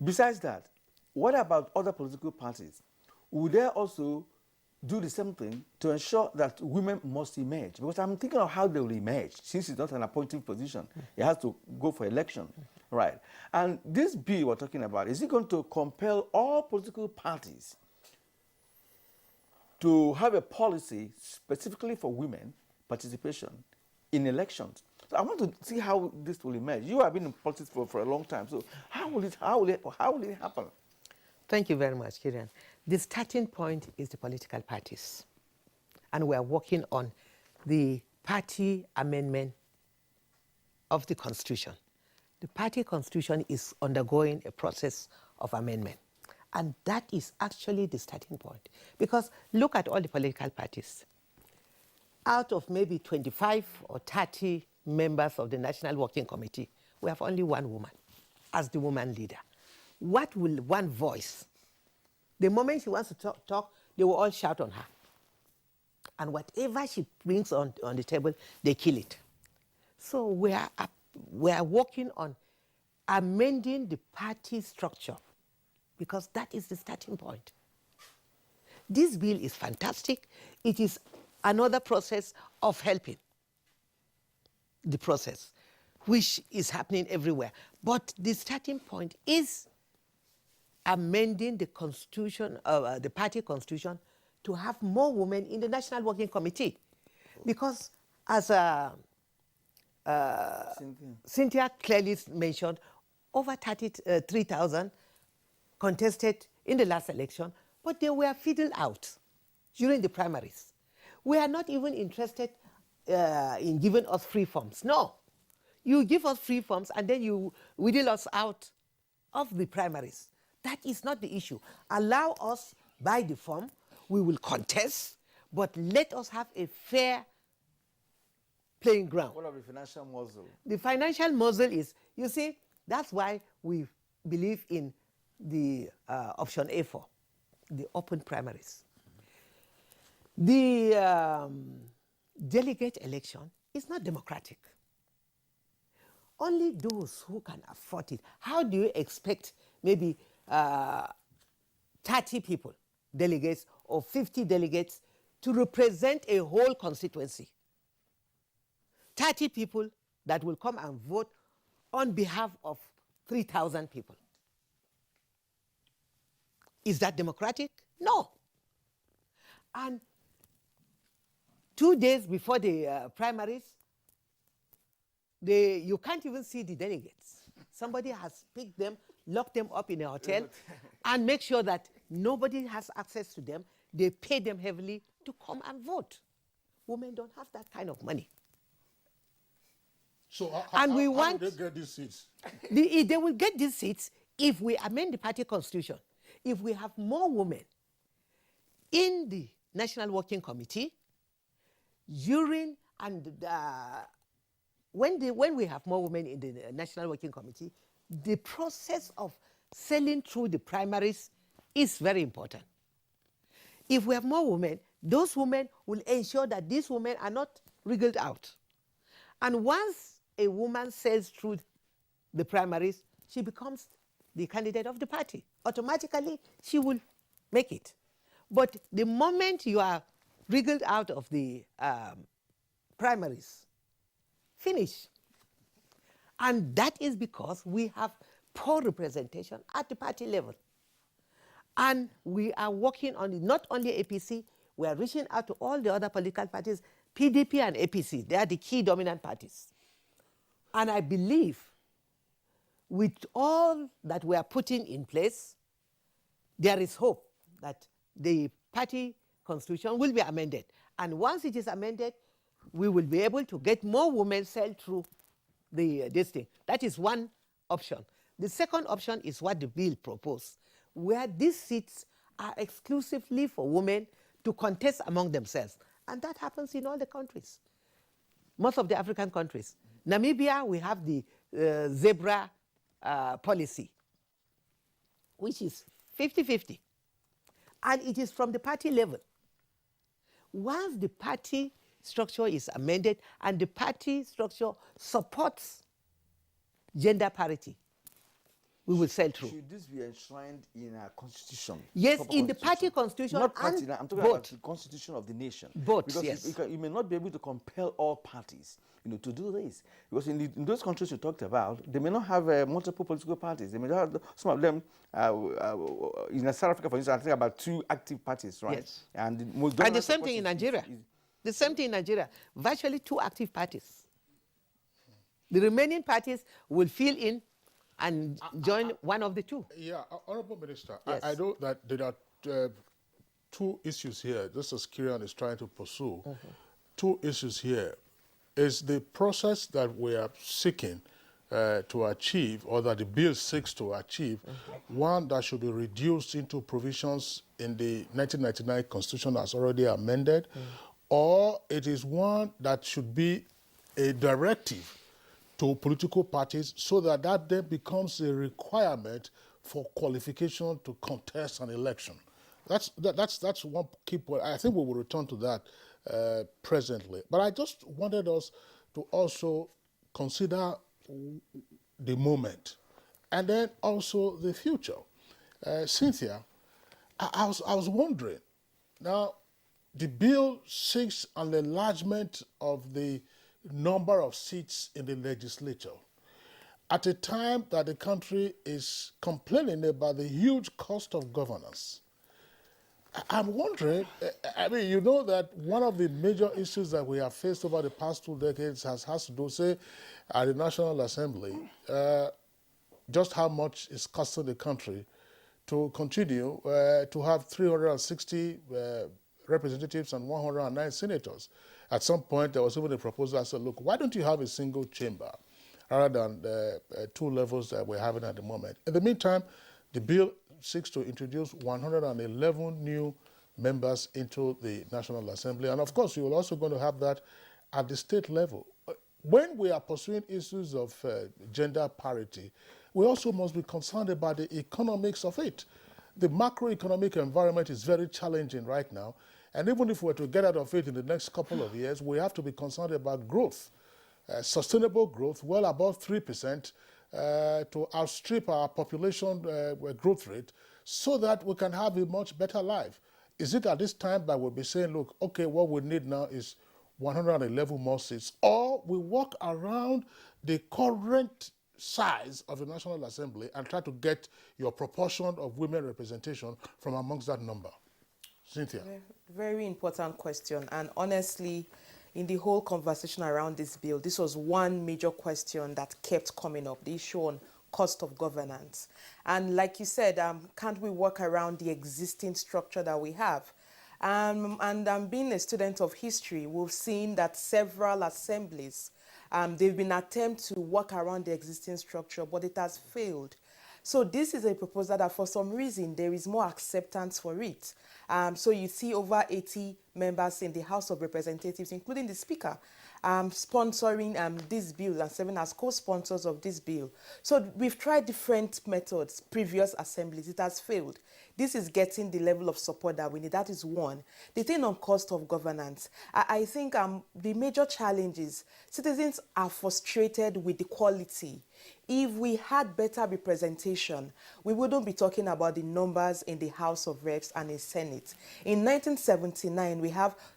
Besides that, what about other political parties? Would they also do the same thing to ensure that women must emerge? Because I'm thinking of how they will emerge, since it's not an appointive position. It has to go for election, right? And this bill we're talking about, is it going to compel all political parties to have a policy specifically for women participation in elections? So I want to see how this will emerge. You have been in politics for a long time, so how will it happen? Thank you very much, Kirian. The starting point is the political parties. And we are working on the party amendment of the Constitution. The party Constitution is undergoing a process of amendment. And that is actually the starting point. Because look at all the political parties. Out of maybe 25 or 30 members of the National Working Committee, we have only one woman as the woman leader. What will one voice? The moment she wants to talk, they will all shout on her. And whatever she brings on the table, they kill it. So we are working on amending the party structure, because that is the starting point. This bill is fantastic. It is another process of helping the process, which is happening everywhere. But the starting point is amending the constitution, the party constitution, to have more women in the National Working Committee. Because as Cynthia clearly mentioned, over 33,000 contested in the last election, but they were fiddled out during the primaries. We are not even interested in giving us free forms. No. You give us free forms and then you wheedle us out of the primaries. That is not the issue. Allow us, by the form, we will contest, but let us have a fair playing ground. What of the financial muscle? The financial muscle is, you see, that's why we believe in the option A4, the open primaries. The delegate election is not democratic. only those who can afford it. How do you expect maybe 30 people, delegates, or 50 delegates to represent a whole constituency? 30 people that will come and vote on behalf of 3,000 people. Is that democratic? No. And 2 days before the primaries, you can't even see the delegates. Somebody has picked them, locked them up in a hotel, and make sure that nobody has access to them. They pay them heavily to come and vote. Women don't have that kind of money. So And how, we how want- do they get these seats? They will get these seats if we amend the party constitution, if we have more women in the National Working Committee, during and when we have more women in the National Working Committee, the process of selling through the primaries is very important. If we have more women, those women will ensure that these women are not wriggled out. And once a woman sells through the primaries, she becomes the candidate of the party. Automatically, she will make it. But the moment you are wriggled out of the primaries, finish. And that is because we have poor representation at the party level. And we are working on it, not only APC, we are reaching out to all the other political parties, PDP and APC, they are the key dominant parties. And I believe with all that we are putting in place, there is hope that the party constitution will be amended. And once it is amended, we will be able to get more women sell through this thing. That is one option. The second option is what the bill proposed, where these seats are exclusively for women to contest among themselves. And that happens in all the countries, most of the African countries. Namibia, we have the zebra policy, which is 50-50. And it is from the party level. Once the party structure is amended and the party structure supports gender parity, we will sell through. Should this be enshrined in our constitution? Yes, Proper in the party constitution Not party, and I'm talking both. about the constitution of the nation. Both, because yes. you may not be able to compel all parties, to do this. Because in those countries you talked about, they may not have multiple political parties. They may not have, some of them, in South Africa, for instance, I think about 2 active parties, right? Yes. And the most And the dominant same thing in support is- Nigeria. is- The same thing in Nigeria. Virtually 2 active parties. The remaining parties will fill in and join one of the 2. Yeah, Honorable Minister, Yes. I know that there are 2 issues here, just as Kirian is trying to pursue. 2 issues here. Is the process that we are seeking to achieve, or that the bill seeks to achieve, one that should be reduced into provisions in the 1999 Constitution as already amended, or it is one that should be a directive to political parties so that that then becomes a requirement for qualification to contest an election? That's one key point. I think we will return to that presently. But I just wanted us to also consider the moment and then also the future. Cynthia, I was wondering, now the bill seeks an enlargement of the number of seats in the legislature at a time that the country is complaining about the huge cost of governance. I'm wondering, I mean, you know that one of the major issues that we have faced over the past 2 decades has to do, say, at the National Assembly, just how much it's costing the country to continue to have 360 representatives and 109 senators. At some point, there was even a proposal that said, look, why don't you have a single chamber rather than the 2 levels that we're having at the moment? In the meantime, the bill seeks to introduce 111 new members into the National Assembly. And of course, you're also going to have that at the state level. When we are pursuing issues of gender parity, we also must be concerned about the economics of it. The macroeconomic environment is very challenging right now. And even if we're to get out of it in the next couple of years, we have to be concerned about growth. sustainable growth well above 3% to outstrip our population growth rate so that we can have a much better life. Is it at this time that we'll be saying, look, okay, what we need now is 111 more seats, or we walk around the current size of the National Assembly and try to get your proportion of women representation from amongst that number? Cynthia. Very important question. And honestly, in the whole conversation around this bill, this was one major question that kept coming up, the issue on cost of governance. And like you said, can't we work around the existing structure that we have? Being a student of history, we've seen that several assemblies, they've been attempts to work around the existing structure, but it has failed. So this is a proposal that for some reason there is more acceptance for it. So you see over 80 members in the House of Representatives, including the Speaker, sponsoring this bill and serving as co-sponsors of this bill. So we've tried different methods, previous assemblies, it has failed. This is getting the level of support that we need. That is one. The thing on cost of governance, I think the major challenge is citizens are frustrated with the quality. If we had better representation, we wouldn't be talking about the numbers in the House of Reps and in Senate. In 1979,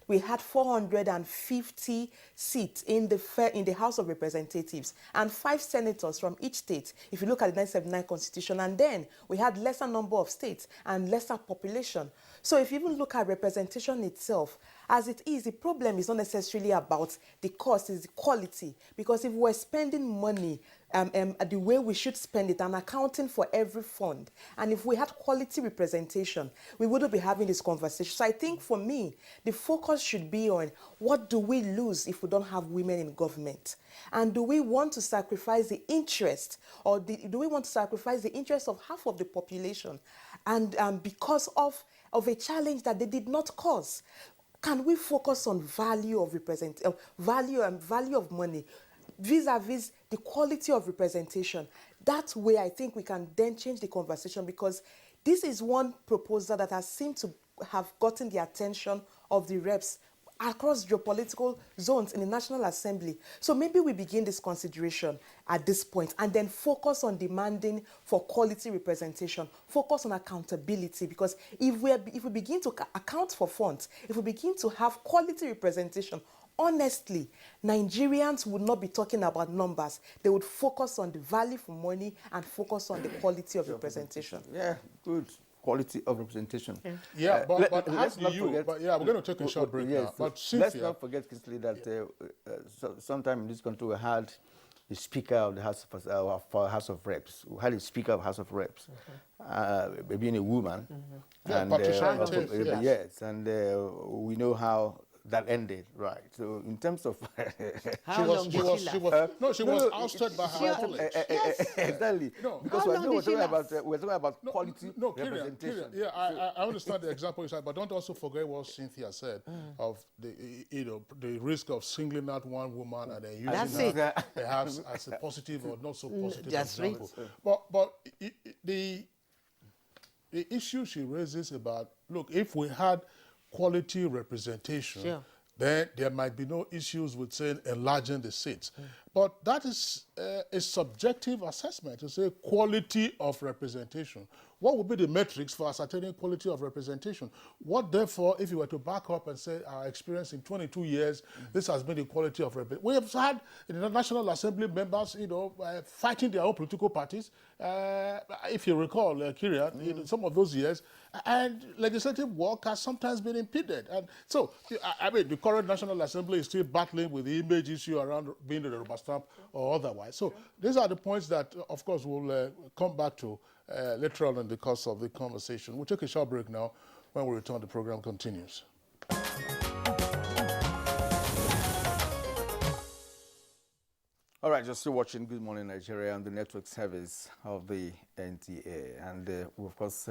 we had 450 seats in the House of Representatives and 5 senators from each state, if you look at the 1979 Constitution. And then we had lesser number of states and lesser population. So if you even look at representation itself, as it is, the problem is not necessarily about the cost, it's the quality. Because if we're spending money the way we should spend it and accounting for every fund, and if we had quality representation, we wouldn't be having this conversation. So I think for me, the focus should be on what do we lose if we don't have women in government? And do we want to sacrifice the interest, or do we want to sacrifice the interest of half of the population and because of a challenge that they did not cause? Can we focus on value of value of money vis-a-vis the quality of representation? That way, I think we can then change the conversation, because this is one proposal that has seemed to have gotten the attention of the reps across geopolitical zones in the National Assembly. So maybe we begin this consideration at this point and then focus on demanding for quality representation, focus on accountability, because if we begin to account for funds, if we begin to have quality representation, honestly, Nigerians would not be talking about numbers. They would focus on the value for money and focus on the quality of representation. Yeah, good. Quality of representation. Yeah, but let's not forget. But yeah, we're going to take a short break now. But Cynthia, let's not forget, Kingsley, that sometime in this country we had the Speaker of the House of Reps. We had the Speaker of House of Reps, being a woman. Yeah, And, Patricia, yes, and we know how that ended, right? So in terms of she was ousted by her colleagues. Exactly. No. Because How we're long did she talking last? about quality representation. Kieran, yeah, I understand the example you said, but don't also forget what Cynthia said of the risk of singling out one woman and then using her perhaps as a positive or not so positive That's example. right. But the issue she raises about, look, if we had quality representation, then there might be no issues with saying enlarging the seats. But that is a subjective assessment to say quality of representation. What would be the metrics for ascertaining quality of representation? What, therefore, if you were to back up and say our experience in 22 years, this has been the quality of representation. We have had in the National Assembly members, fighting their own political parties. If you recall, Kieran, in some of those years, and legislative work has sometimes been impeded. And so, I mean, the current National Assembly is still battling with the image issue around being the rubber stamp or otherwise. So these are the points that, of course, we'll come back to later on in the course of the conversation. We'll take a short break now. When we return, the program continues. All right, just still watching Good Morning Nigeria on the network service of the NTA. And of course,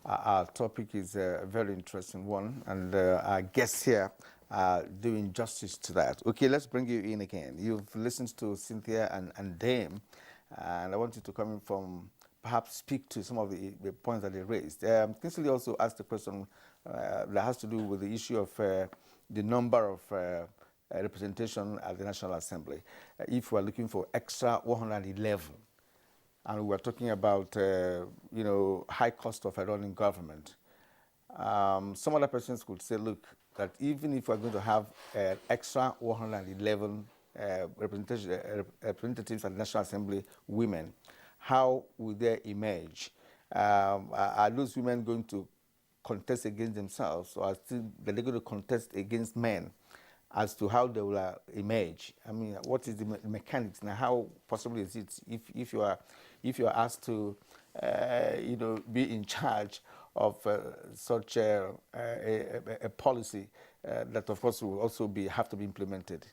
our topic is a very interesting one, and our guests here are doing justice to that. Okay, let's bring you in again. You've listened to Cynthia and Dame, and I want you to come in from perhaps speak to some of the points that they raised. Kingsley also asked a question that has to do with the issue of the number of representation at the National Assembly. If we're looking for extra 111, and we're talking about, high cost of running government, some other persons could say, look, that even if we're going to have extra 111 representatives at the National Assembly, women, how will they emerge? Are those women going to contest against themselves, or are they going to contest against men as to how they will emerge? I mean, what is the mechanics now? How possible is it if you are asked to be in charge of such a policy that of course will also have to be implemented?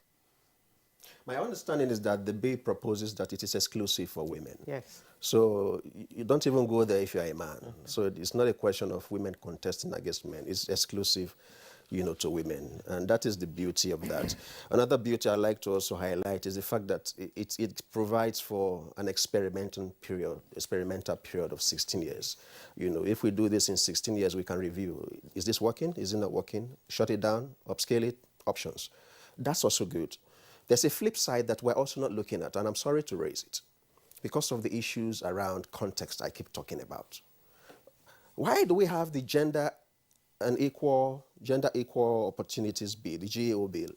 My understanding is that the bill proposes that it is exclusive for women. Yes. So you don't even go there if you are a man. So it's not a question of women contesting against men. It's exclusive, to women. And that is the beauty of that. Another beauty I like to also highlight is the fact that it provides for an experimental period of 16 years. If we do this in 16 years, we can review. Is this working? Is it not working? Shut it down, upscale it, options. That's also good. There's a flip side that we're also not looking at, and I'm sorry to raise it, because of the issues around context I keep talking about. Why do we have the Gender Equal Opportunities Bill, the GEO bill,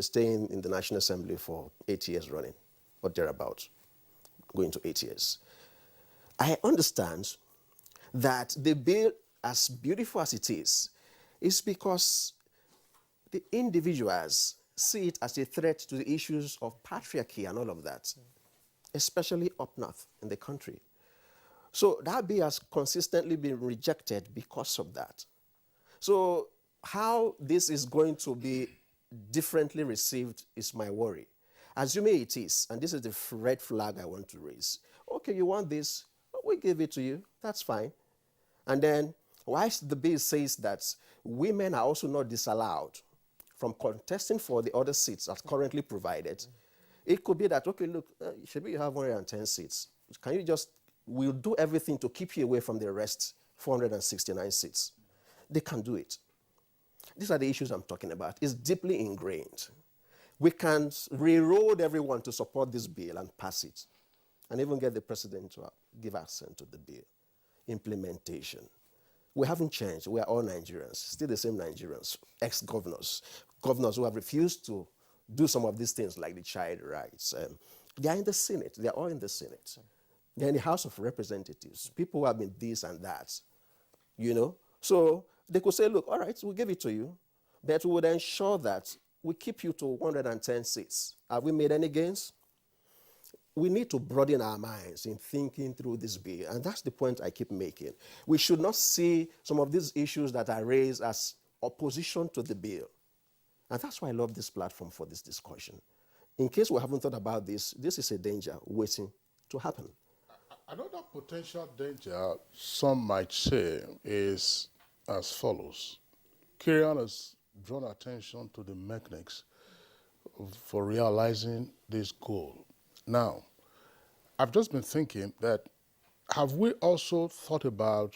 staying in the National Assembly for 8 years running, or thereabouts, going to 8 years? I understand that the bill, as beautiful as it is because the individuals see it as a threat to the issues of patriarchy and all of that, especially up north in the country. So that bill has consistently been rejected because of that. So how this is going to be differently received is my worry. Assuming it is, and this is the red flag I want to raise. Okay, you want this, we give it to you, that's fine. And then, whilst the bill says that women are also not disallowed from contesting for the other seats as currently provided, it could be that, okay, look, maybe you have 110 seats. Can you we'll do everything to keep you away from the rest 469 seats. They can do it. These are the issues I'm talking about. It's deeply ingrained. We can railroad everyone to support this bill and pass it, and even get the president to give assent to the bill. Implementation. We haven't changed. We are all Nigerians, still the same Nigerians, ex-governors, governors who have refused to do some of these things like the child rights. They are in the Senate. They are all in the Senate. They're in the House of Representatives. People who have been this and that, So they could say, look, all right, we'll give it to you, but we would ensure that we keep you to 110 seats. Have we made any gains? We need to broaden our minds in thinking through this bill, and that's the point I keep making. We should not see some of these issues that are raised as opposition to the bill. And that's why I love this platform for this discussion. In case we haven't thought about this, this is a danger waiting to happen. Another potential danger, some might say, is as follows. Kirian has drawn attention to the mechanics for realizing this goal. Now, I've just been thinking that, have we also thought about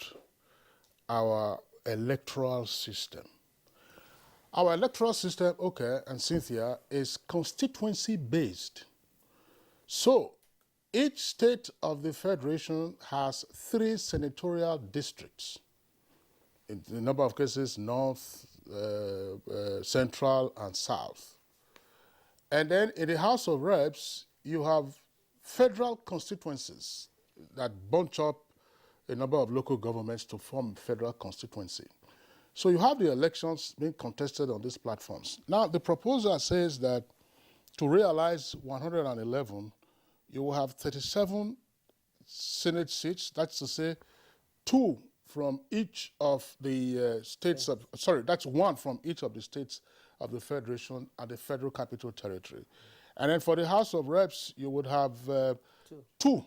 our electoral system? Our electoral system, okay, and Cynthia, is constituency-based. So, each state of the Federation has 3 senatorial districts. In a number of cases, North, Central, and South. And then in the House of Reps, you have federal constituencies that bunch up a number of local governments to form federal constituency. So you have the elections being contested on these platforms. Now, the proposal says that to realize 111, you will have 37 Senate seats. That's to say, 2 from each of the states of, that's 1 from each of the states of the Federation and the Federal Capital Territory. And then for the House of Reps, you would have 2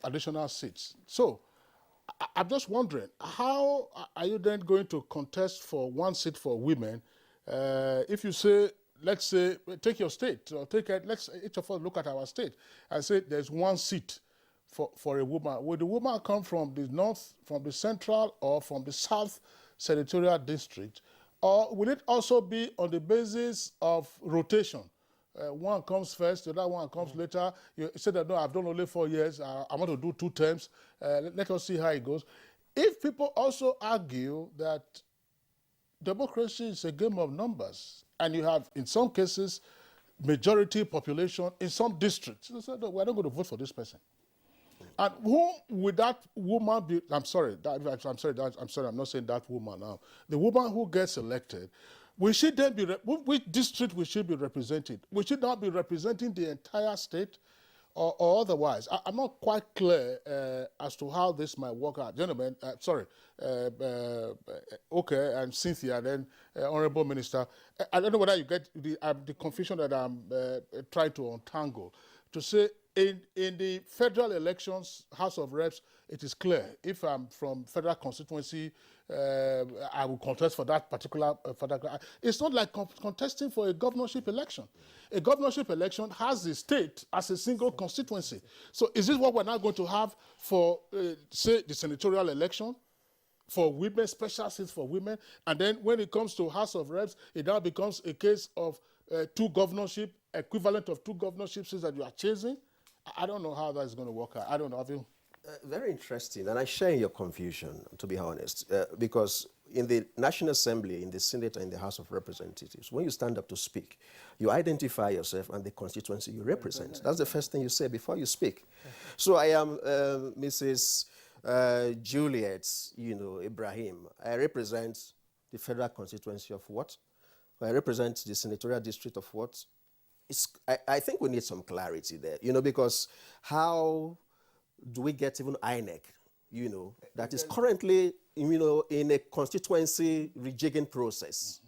additional seats. So I'm just wondering, how are you then going to contest for 1 seat for women if you say, let's say, take your state, or let's each of us look at our state and say there's 1 seat for a woman. Will the woman come from the North, from the Central, or from the South Senatorial District? Or will it also be on the basis of rotation? One comes first, the other one comes later. You say that, no, I've done only 4 years. I want to do 2 terms. Let us see how it goes. If people also argue that democracy is a game of numbers, and you have, in some cases, majority population in some districts, they say, no, we're not going to vote for this person. And who would that woman be? I'm sorry, I'm not saying that woman now. The woman who gets elected, will she then be, which district will she be representing? Will she not be representing the entire state or otherwise? I'm not quite clear as to how this might work out. Gentlemen, okay, and Cynthia, then Honorable Minister. I don't know whether you get the confusion that I'm trying to untangle. To say, in the federal elections, House of Reps, it is clear. If I'm from federal constituency, I will contest for that particular federal. It's not like contesting for a governorship election. A governorship election has the state as a single constituency. So is this what we're now going to have for, say, the senatorial election? For women, special seats for women, and then when it comes to House of Reps, it now becomes a case of 2 governorship, equivalent of 2 governorships that you are chasing. I don't know how that's going to work out. I don't know. Have you? Very interesting, and I share your confusion, to be honest, because in the National Assembly, in the Senate, and in the House of Representatives, when you stand up to speak, you identify yourself and the constituency you represent. That's the first thing you say before you speak. So I am Mrs. Juliet, Ibrahim. I represent the federal constituency of what? I represent the senatorial district of what? I think we need some clarity there, because how do we get even INEC, that is currently, in a constituency rejigging process?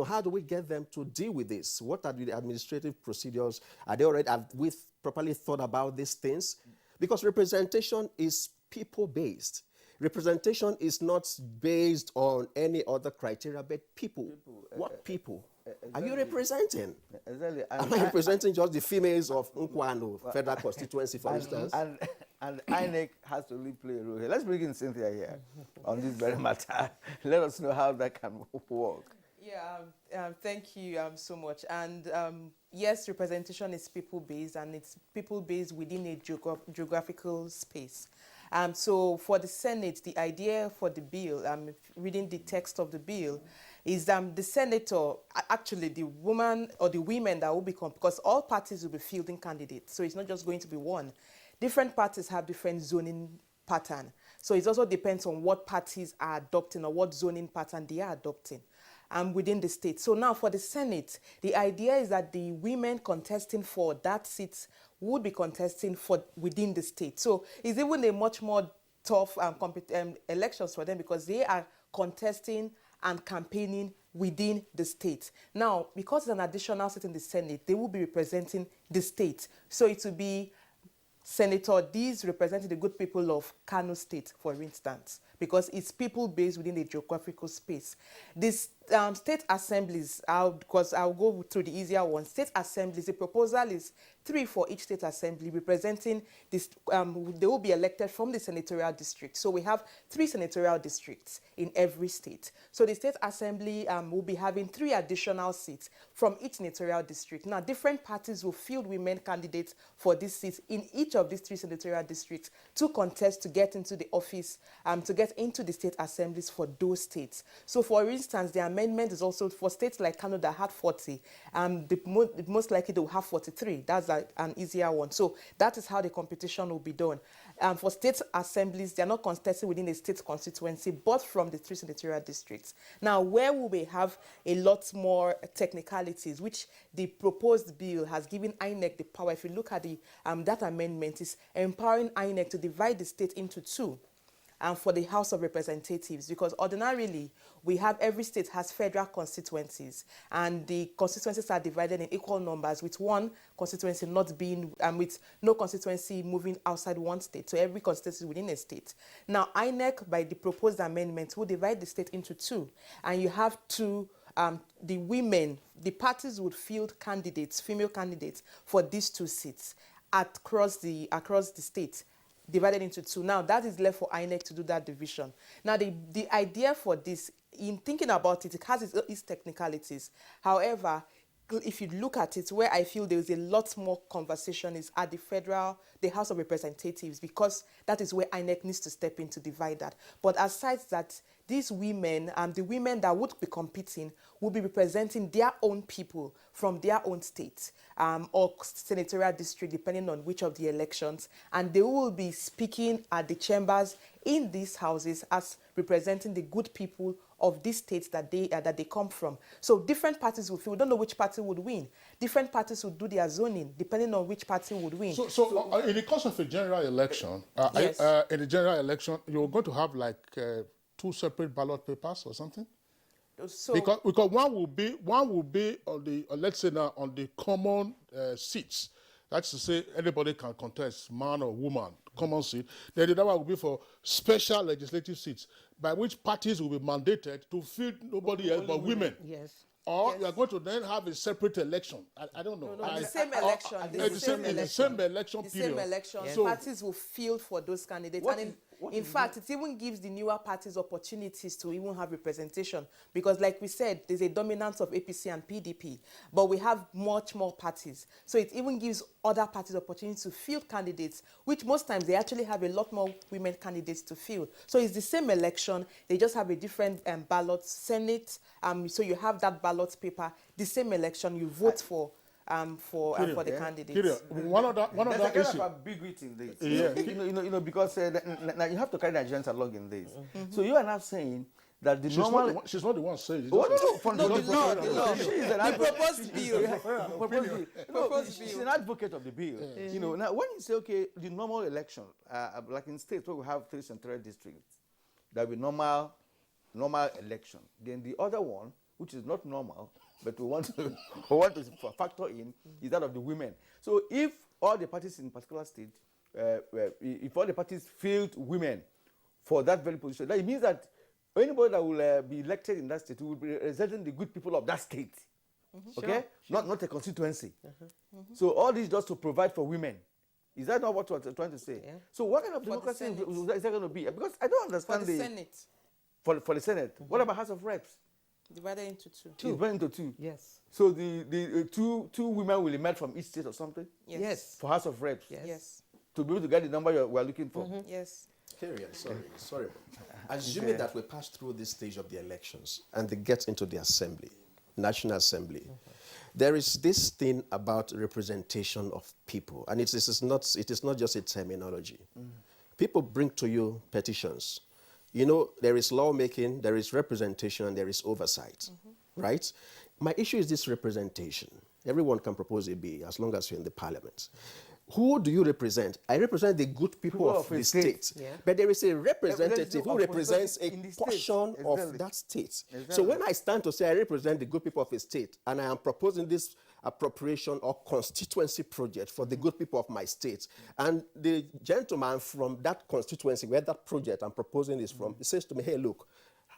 How do we get them to deal with this? What are the administrative procedures? Are they already, have we properly thought about these things? Because representation is people-based. Representation is not based on any other criteria, but people. What people are you representing? Exactly. Am I representing just the females of Nkwano federal constituency, for instance? And INEC has to really play a role here. Let's bring in Cynthia here on this very matter. Let us know how that can work. Yeah, thank you so much. And yes, representation is people-based, and it's people-based within a geographical space. So for the Senate, the idea for the bill, reading the text of the bill, is the senator, actually the woman or the women that will become, because all parties will be fielding candidates, so it's not just going to be one. Different parties have different zoning pattern. So it also depends on what parties are adopting or what zoning pattern they are adopting within the state. So now for the Senate, the idea is that the women contesting for that seat would be contesting for within the state. So it's even a much more tough elections for them, because they are contesting and campaigning within the state. Now, because it's an additional seat in the Senate, they will be representing the state. So it will be Senator D's representing the good people of Kano State, for instance, because it's people based within the geographical space. These state assemblies, because I'll go through the easier ones. State assemblies, the proposal is 3 for each state assembly, representing this. They will be elected from the senatorial district. So we have 3 senatorial districts in every state. So the state assembly will be having 3 additional seats from each senatorial district. Now, different parties will field women candidates for these seats in each of these 3 senatorial districts to contest to get into the office, to get into the state assemblies for those states. So, for instance, the amendment is also for states like Kano that had 40. Most likely they will have 43. That's an easier one. So that is how the competition will be done. For state assemblies, they are not contesting within a state constituency, but from the 3 senatorial districts. Now, where we may have a lot more technicalities, which the proposed bill has given INEC the power. If you look at the that amendment, is empowering INEC to divide the state into 2. For the House of Representatives, because ordinarily we have every state has federal constituencies, and the constituencies are divided in equal numbers, with one constituency not being, with no constituency moving outside one state. So every constituency within a state. Now INEC, by the proposed amendment, will divide the state into 2, and you have 2. The women, the parties would field candidates, female candidates, for these 2 seats across the state. divided into two. Now, that is left for INEC to do that division. Now, the idea for this, in thinking about it, it has its technicalities. However, if you look at it, where I feel there is a lot more conversation is at the House of Representatives, because that is where INEC needs to step in to divide that. But aside that, these women, the women that would be competing, will be representing their own people from their own state or senatorial district, depending on which of the elections. And they will be speaking at the chambers in these houses as representing the good people of these states that they come from. So different parties will feel, we don't know which party would win. Different parties will do their zoning, depending on which party would win. So in the course of a general election, yes. in the general election, you're going to have like 2 separate ballot papers or something? So, because one will be on the let's say now on the common seats. That's to say anybody can contest, man or woman, common seat. Then the other one will be for special legislative seats, by which parties will be mandated to fill nobody else but women. Yes. Or Yes. you are going to then have a separate election. I don't know. No, the same election. The same election The period. same election. Yes. Parties will field for those candidates. What In fact, it even gives the newer parties opportunities to even have representation, because like we said, there's a dominance of APC and PDP, but we have much more parties. So it even gives other parties opportunity to field candidates, which most times they actually have a lot more women candidates to field. So it's the same election, they just have a different ballot, Senate, so you have that ballot paper, the same election, you vote for the candidates. One other There's a kind issue. of ambiguity in this. Yeah. Because now you have to carry Nigerians along in this. So you are now saying that the She's not the one saying it. Oh, no, from No, the the law. She is an The proposed bill. proposed bill. She's an advocate of the bill. You know, now when you say, okay, the normal election, like in states where we have 3 central districts, there will be normal election. Then the other one, which is not normal, but we want to factor in, is that of the women. So if all the parties in particular state, if all the parties field women for that very position, that it means that anybody that will be elected in that state will be representing the good people of that state. Okay? Sure. Not a constituency. So all this just to provide for women. Is that not what we're trying to say? Yeah. So what kind of democracy is that going to be? Because I don't understand For the Senate, for the Senate. What about House of Reps? divided into two. It's divided into 2. Yes. So the two women will emerge from each state or something Yes. for House of Reps. Yes. Yes. To be able to get the number we're looking for. Yes. Carry on, sorry. Assuming that we pass through this stage of the elections and they get into the assembly, National Assembly, there is this thing about representation of people, and it is not just a terminology. People bring to you petitions. You know, there is lawmaking, there is representation, and there is oversight, right? My issue is this representation. Everyone can propose a bill as long as you're in the parliament. Who do you represent? I represent the good people of the state. Yeah. But there is a representative who represents a in the state. portion Exactly. of that state. Exactly. So when I stand to say I represent the good people of a state and I am proposing this appropriation or constituency project for the good people of my state, and the gentleman from that constituency where that project I'm proposing is from, he says to me, hey, look,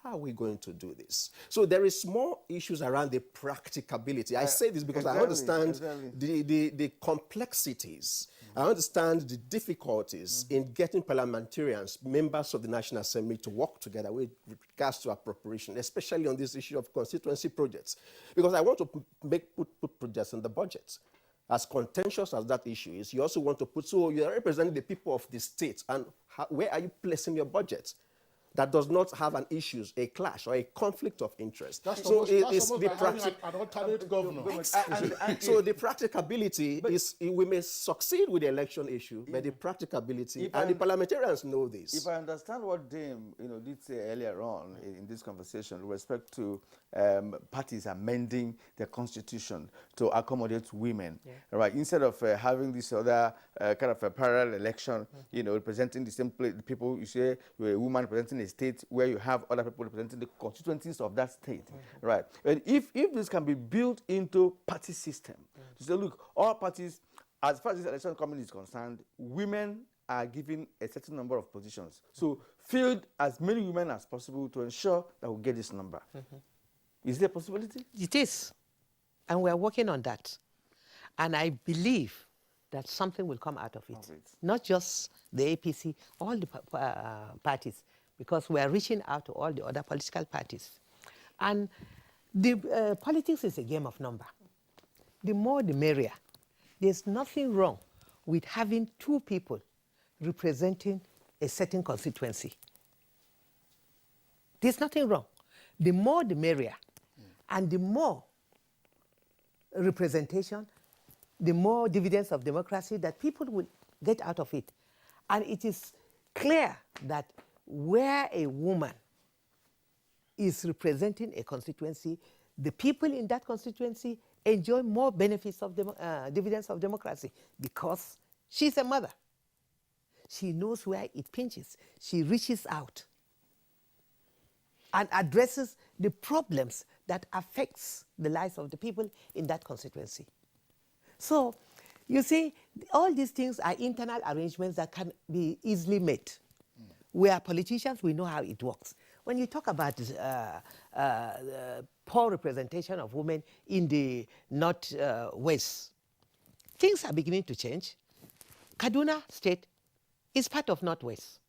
how are we going to do this? So there is more issues around the practicability. I say this because I understand the complexities. I understand the difficulties in getting parliamentarians, members of the National Assembly, to work together with regards to appropriation, especially on this issue of constituency projects. Because I want to put projects in the budget. As contentious as that issue is, you also want to put, so you're representing the people of the state, and where are you placing your budget? That does not have an issue, a clash, or a conflict of interest. That's so almost like having an alternate governor. So the practicability is, we may succeed with the election issue, but the practicability, and the parliamentarians know this. If I understand what Dame did say earlier on in this conversation with respect to parties amending their constitution to accommodate women, right? Instead of having this other kind of a parallel election, representing the same people, you say you're a woman representing a state where you have other people representing the constituencies of that state, right? And if this can be built into party system, to say, look, all parties, as far as this election coming is concerned, women are given a certain number of positions. So field as many women as possible to ensure that we get this number. Is there a possibility? It is. And we're working on that. And I believe that something will come out of it. Not just the APC, all the parties, because we are reaching out to all the other political parties. And the politics is a game of number. The more the merrier. There's nothing wrong with having two people representing a certain constituency. There's nothing wrong. The more the merrier. And the more representation, the more dividends of democracy that people will get out of it. And it is clear that where a woman is representing a constituency, the people in that constituency enjoy more benefits of dividends of democracy because she's a mother. She knows where it pinches. She reaches out and addresses the problems that affects the lives of the people in that constituency. So, you see, all these things are internal arrangements that can be easily made. We are politicians, we know how it works. When you talk about poor representation of women in the North-West, things are beginning to change. Kaduna State is part of North-West.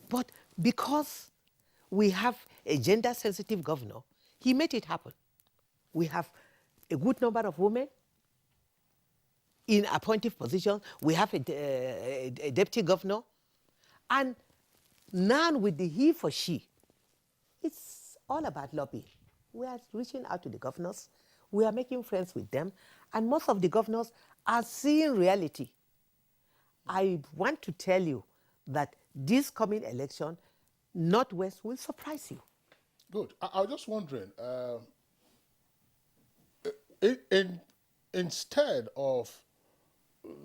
But because we have a gender-sensitive governor, he made it happen. We have a good number of women in appointive positions. We have a deputy governor. And now with the he for she, it's all about lobbying. We are reaching out to the governors. We are making friends with them. And most of the governors are seeing reality. I want to tell you that this coming election, Northwest will surprise you. Good. I was just wondering, instead of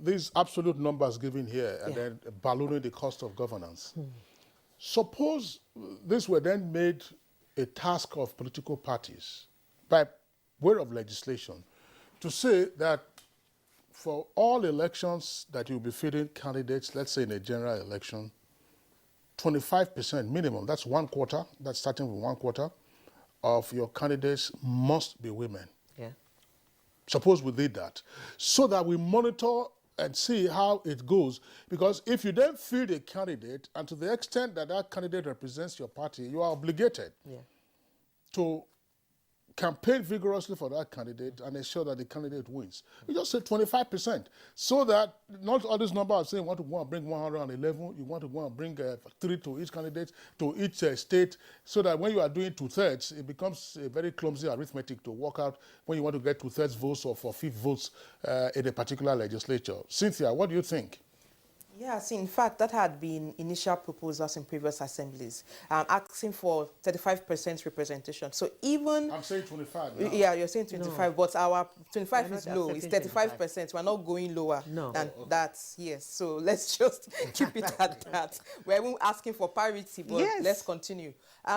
these absolute numbers given here and then ballooning the cost of governance, suppose this were then made a task of political parties by way of legislation to say that for all elections that you'll be feeding candidates, let's say in a general election, 25% minimum, that's 1/4, that's starting with 1/4 of your candidates must be women. Yeah. Suppose we did that, so that we monitor and see how it goes. Because if you then field a candidate, and to the extent that that candidate represents your party, you are obligated to campaign vigorously for that candidate and ensure that the candidate wins. You just say 25%, so that not all this number of saying you want to go and bring 111, you want to go and bring 3 to each candidate, to each state, so that when you are doing 2/3, it becomes a very clumsy arithmetic to work out when you want to get 2/3 votes or 4/5 votes in a particular legislature. Cynthia, what do you think? Yes, in fact, that had been initial proposals in previous assemblies, asking for 35% representation. So even... I'm saying 25 now. Yeah, you're saying 25, but our 25 is low. It's 35%. 25%. We're not going lower than that. Yes, so let's just keep it at that. We're even asking for parity, but let's continue.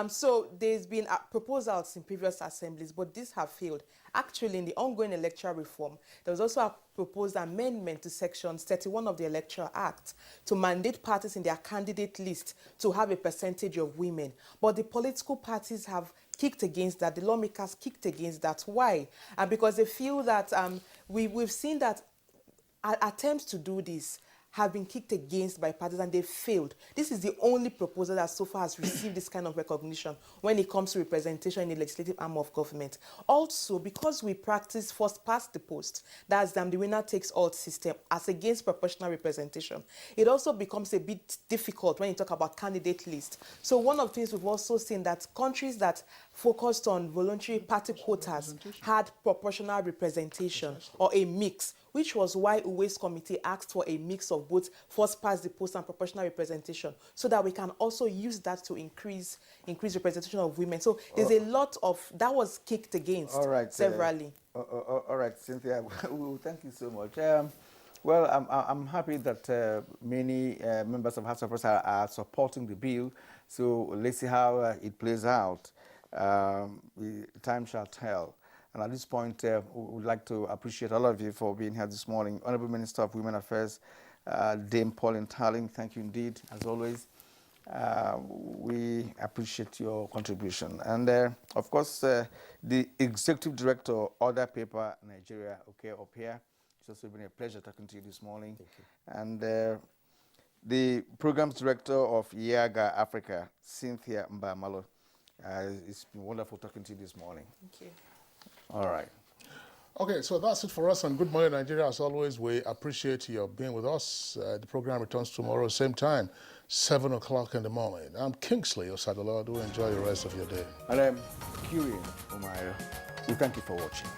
So there's been proposals in previous assemblies, but these have failed. Actually, in the ongoing electoral reform, there was also a proposed amendment to Section 31 of the Electoral Act to mandate parties in their candidate list to have a percentage of women. But the political parties have kicked against that. The lawmakers kicked against that. Why? Because they feel that we've seen that attempts to do this have been kicked against by parties and they failed. This is the only proposal that so far has received this kind of recognition when it comes to representation in the legislative arm of government. Also, because we practice first past the post, that's the winner takes all system as against proportional representation, it also becomes a bit difficult when you talk about candidate list. So one of the things we've also seen that countries that focused on voluntary party quotas had proportional representation or a mix, which was why Uwe's committee asked for a mix of both first past the post and proportional representation, so that we can also use that to increase representation of women. So there's a lot of that was kicked against severally. All right, Cynthia, thank you so much. Well, I'm happy that many members of House of Representatives are supporting the bill. So let's see how it plays out. Time shall tell. And at this point, we would like to appreciate all of you for being here this morning. Honorable Minister of Women Affairs, Dame Pauline Tarling, thank you indeed, as always. We appreciate your contribution. And of course, the Executive Director, Order Paper Nigeria, okay, up here, It's also been a pleasure talking to you this morning. Thank you. And the Programs Director of IAGA Africa, Cynthia Mbamalo. It's been wonderful talking to you this morning. Thank you. All right. Okay, so that's it for us on Good Morning Nigeria. As always, we appreciate your being with us. The program returns tomorrow, same time, 7 o'clock in the morning. I'm Kingsley Osadolo. Do enjoy the rest of your day. And I'm Kieran Umayo. We thank you for watching.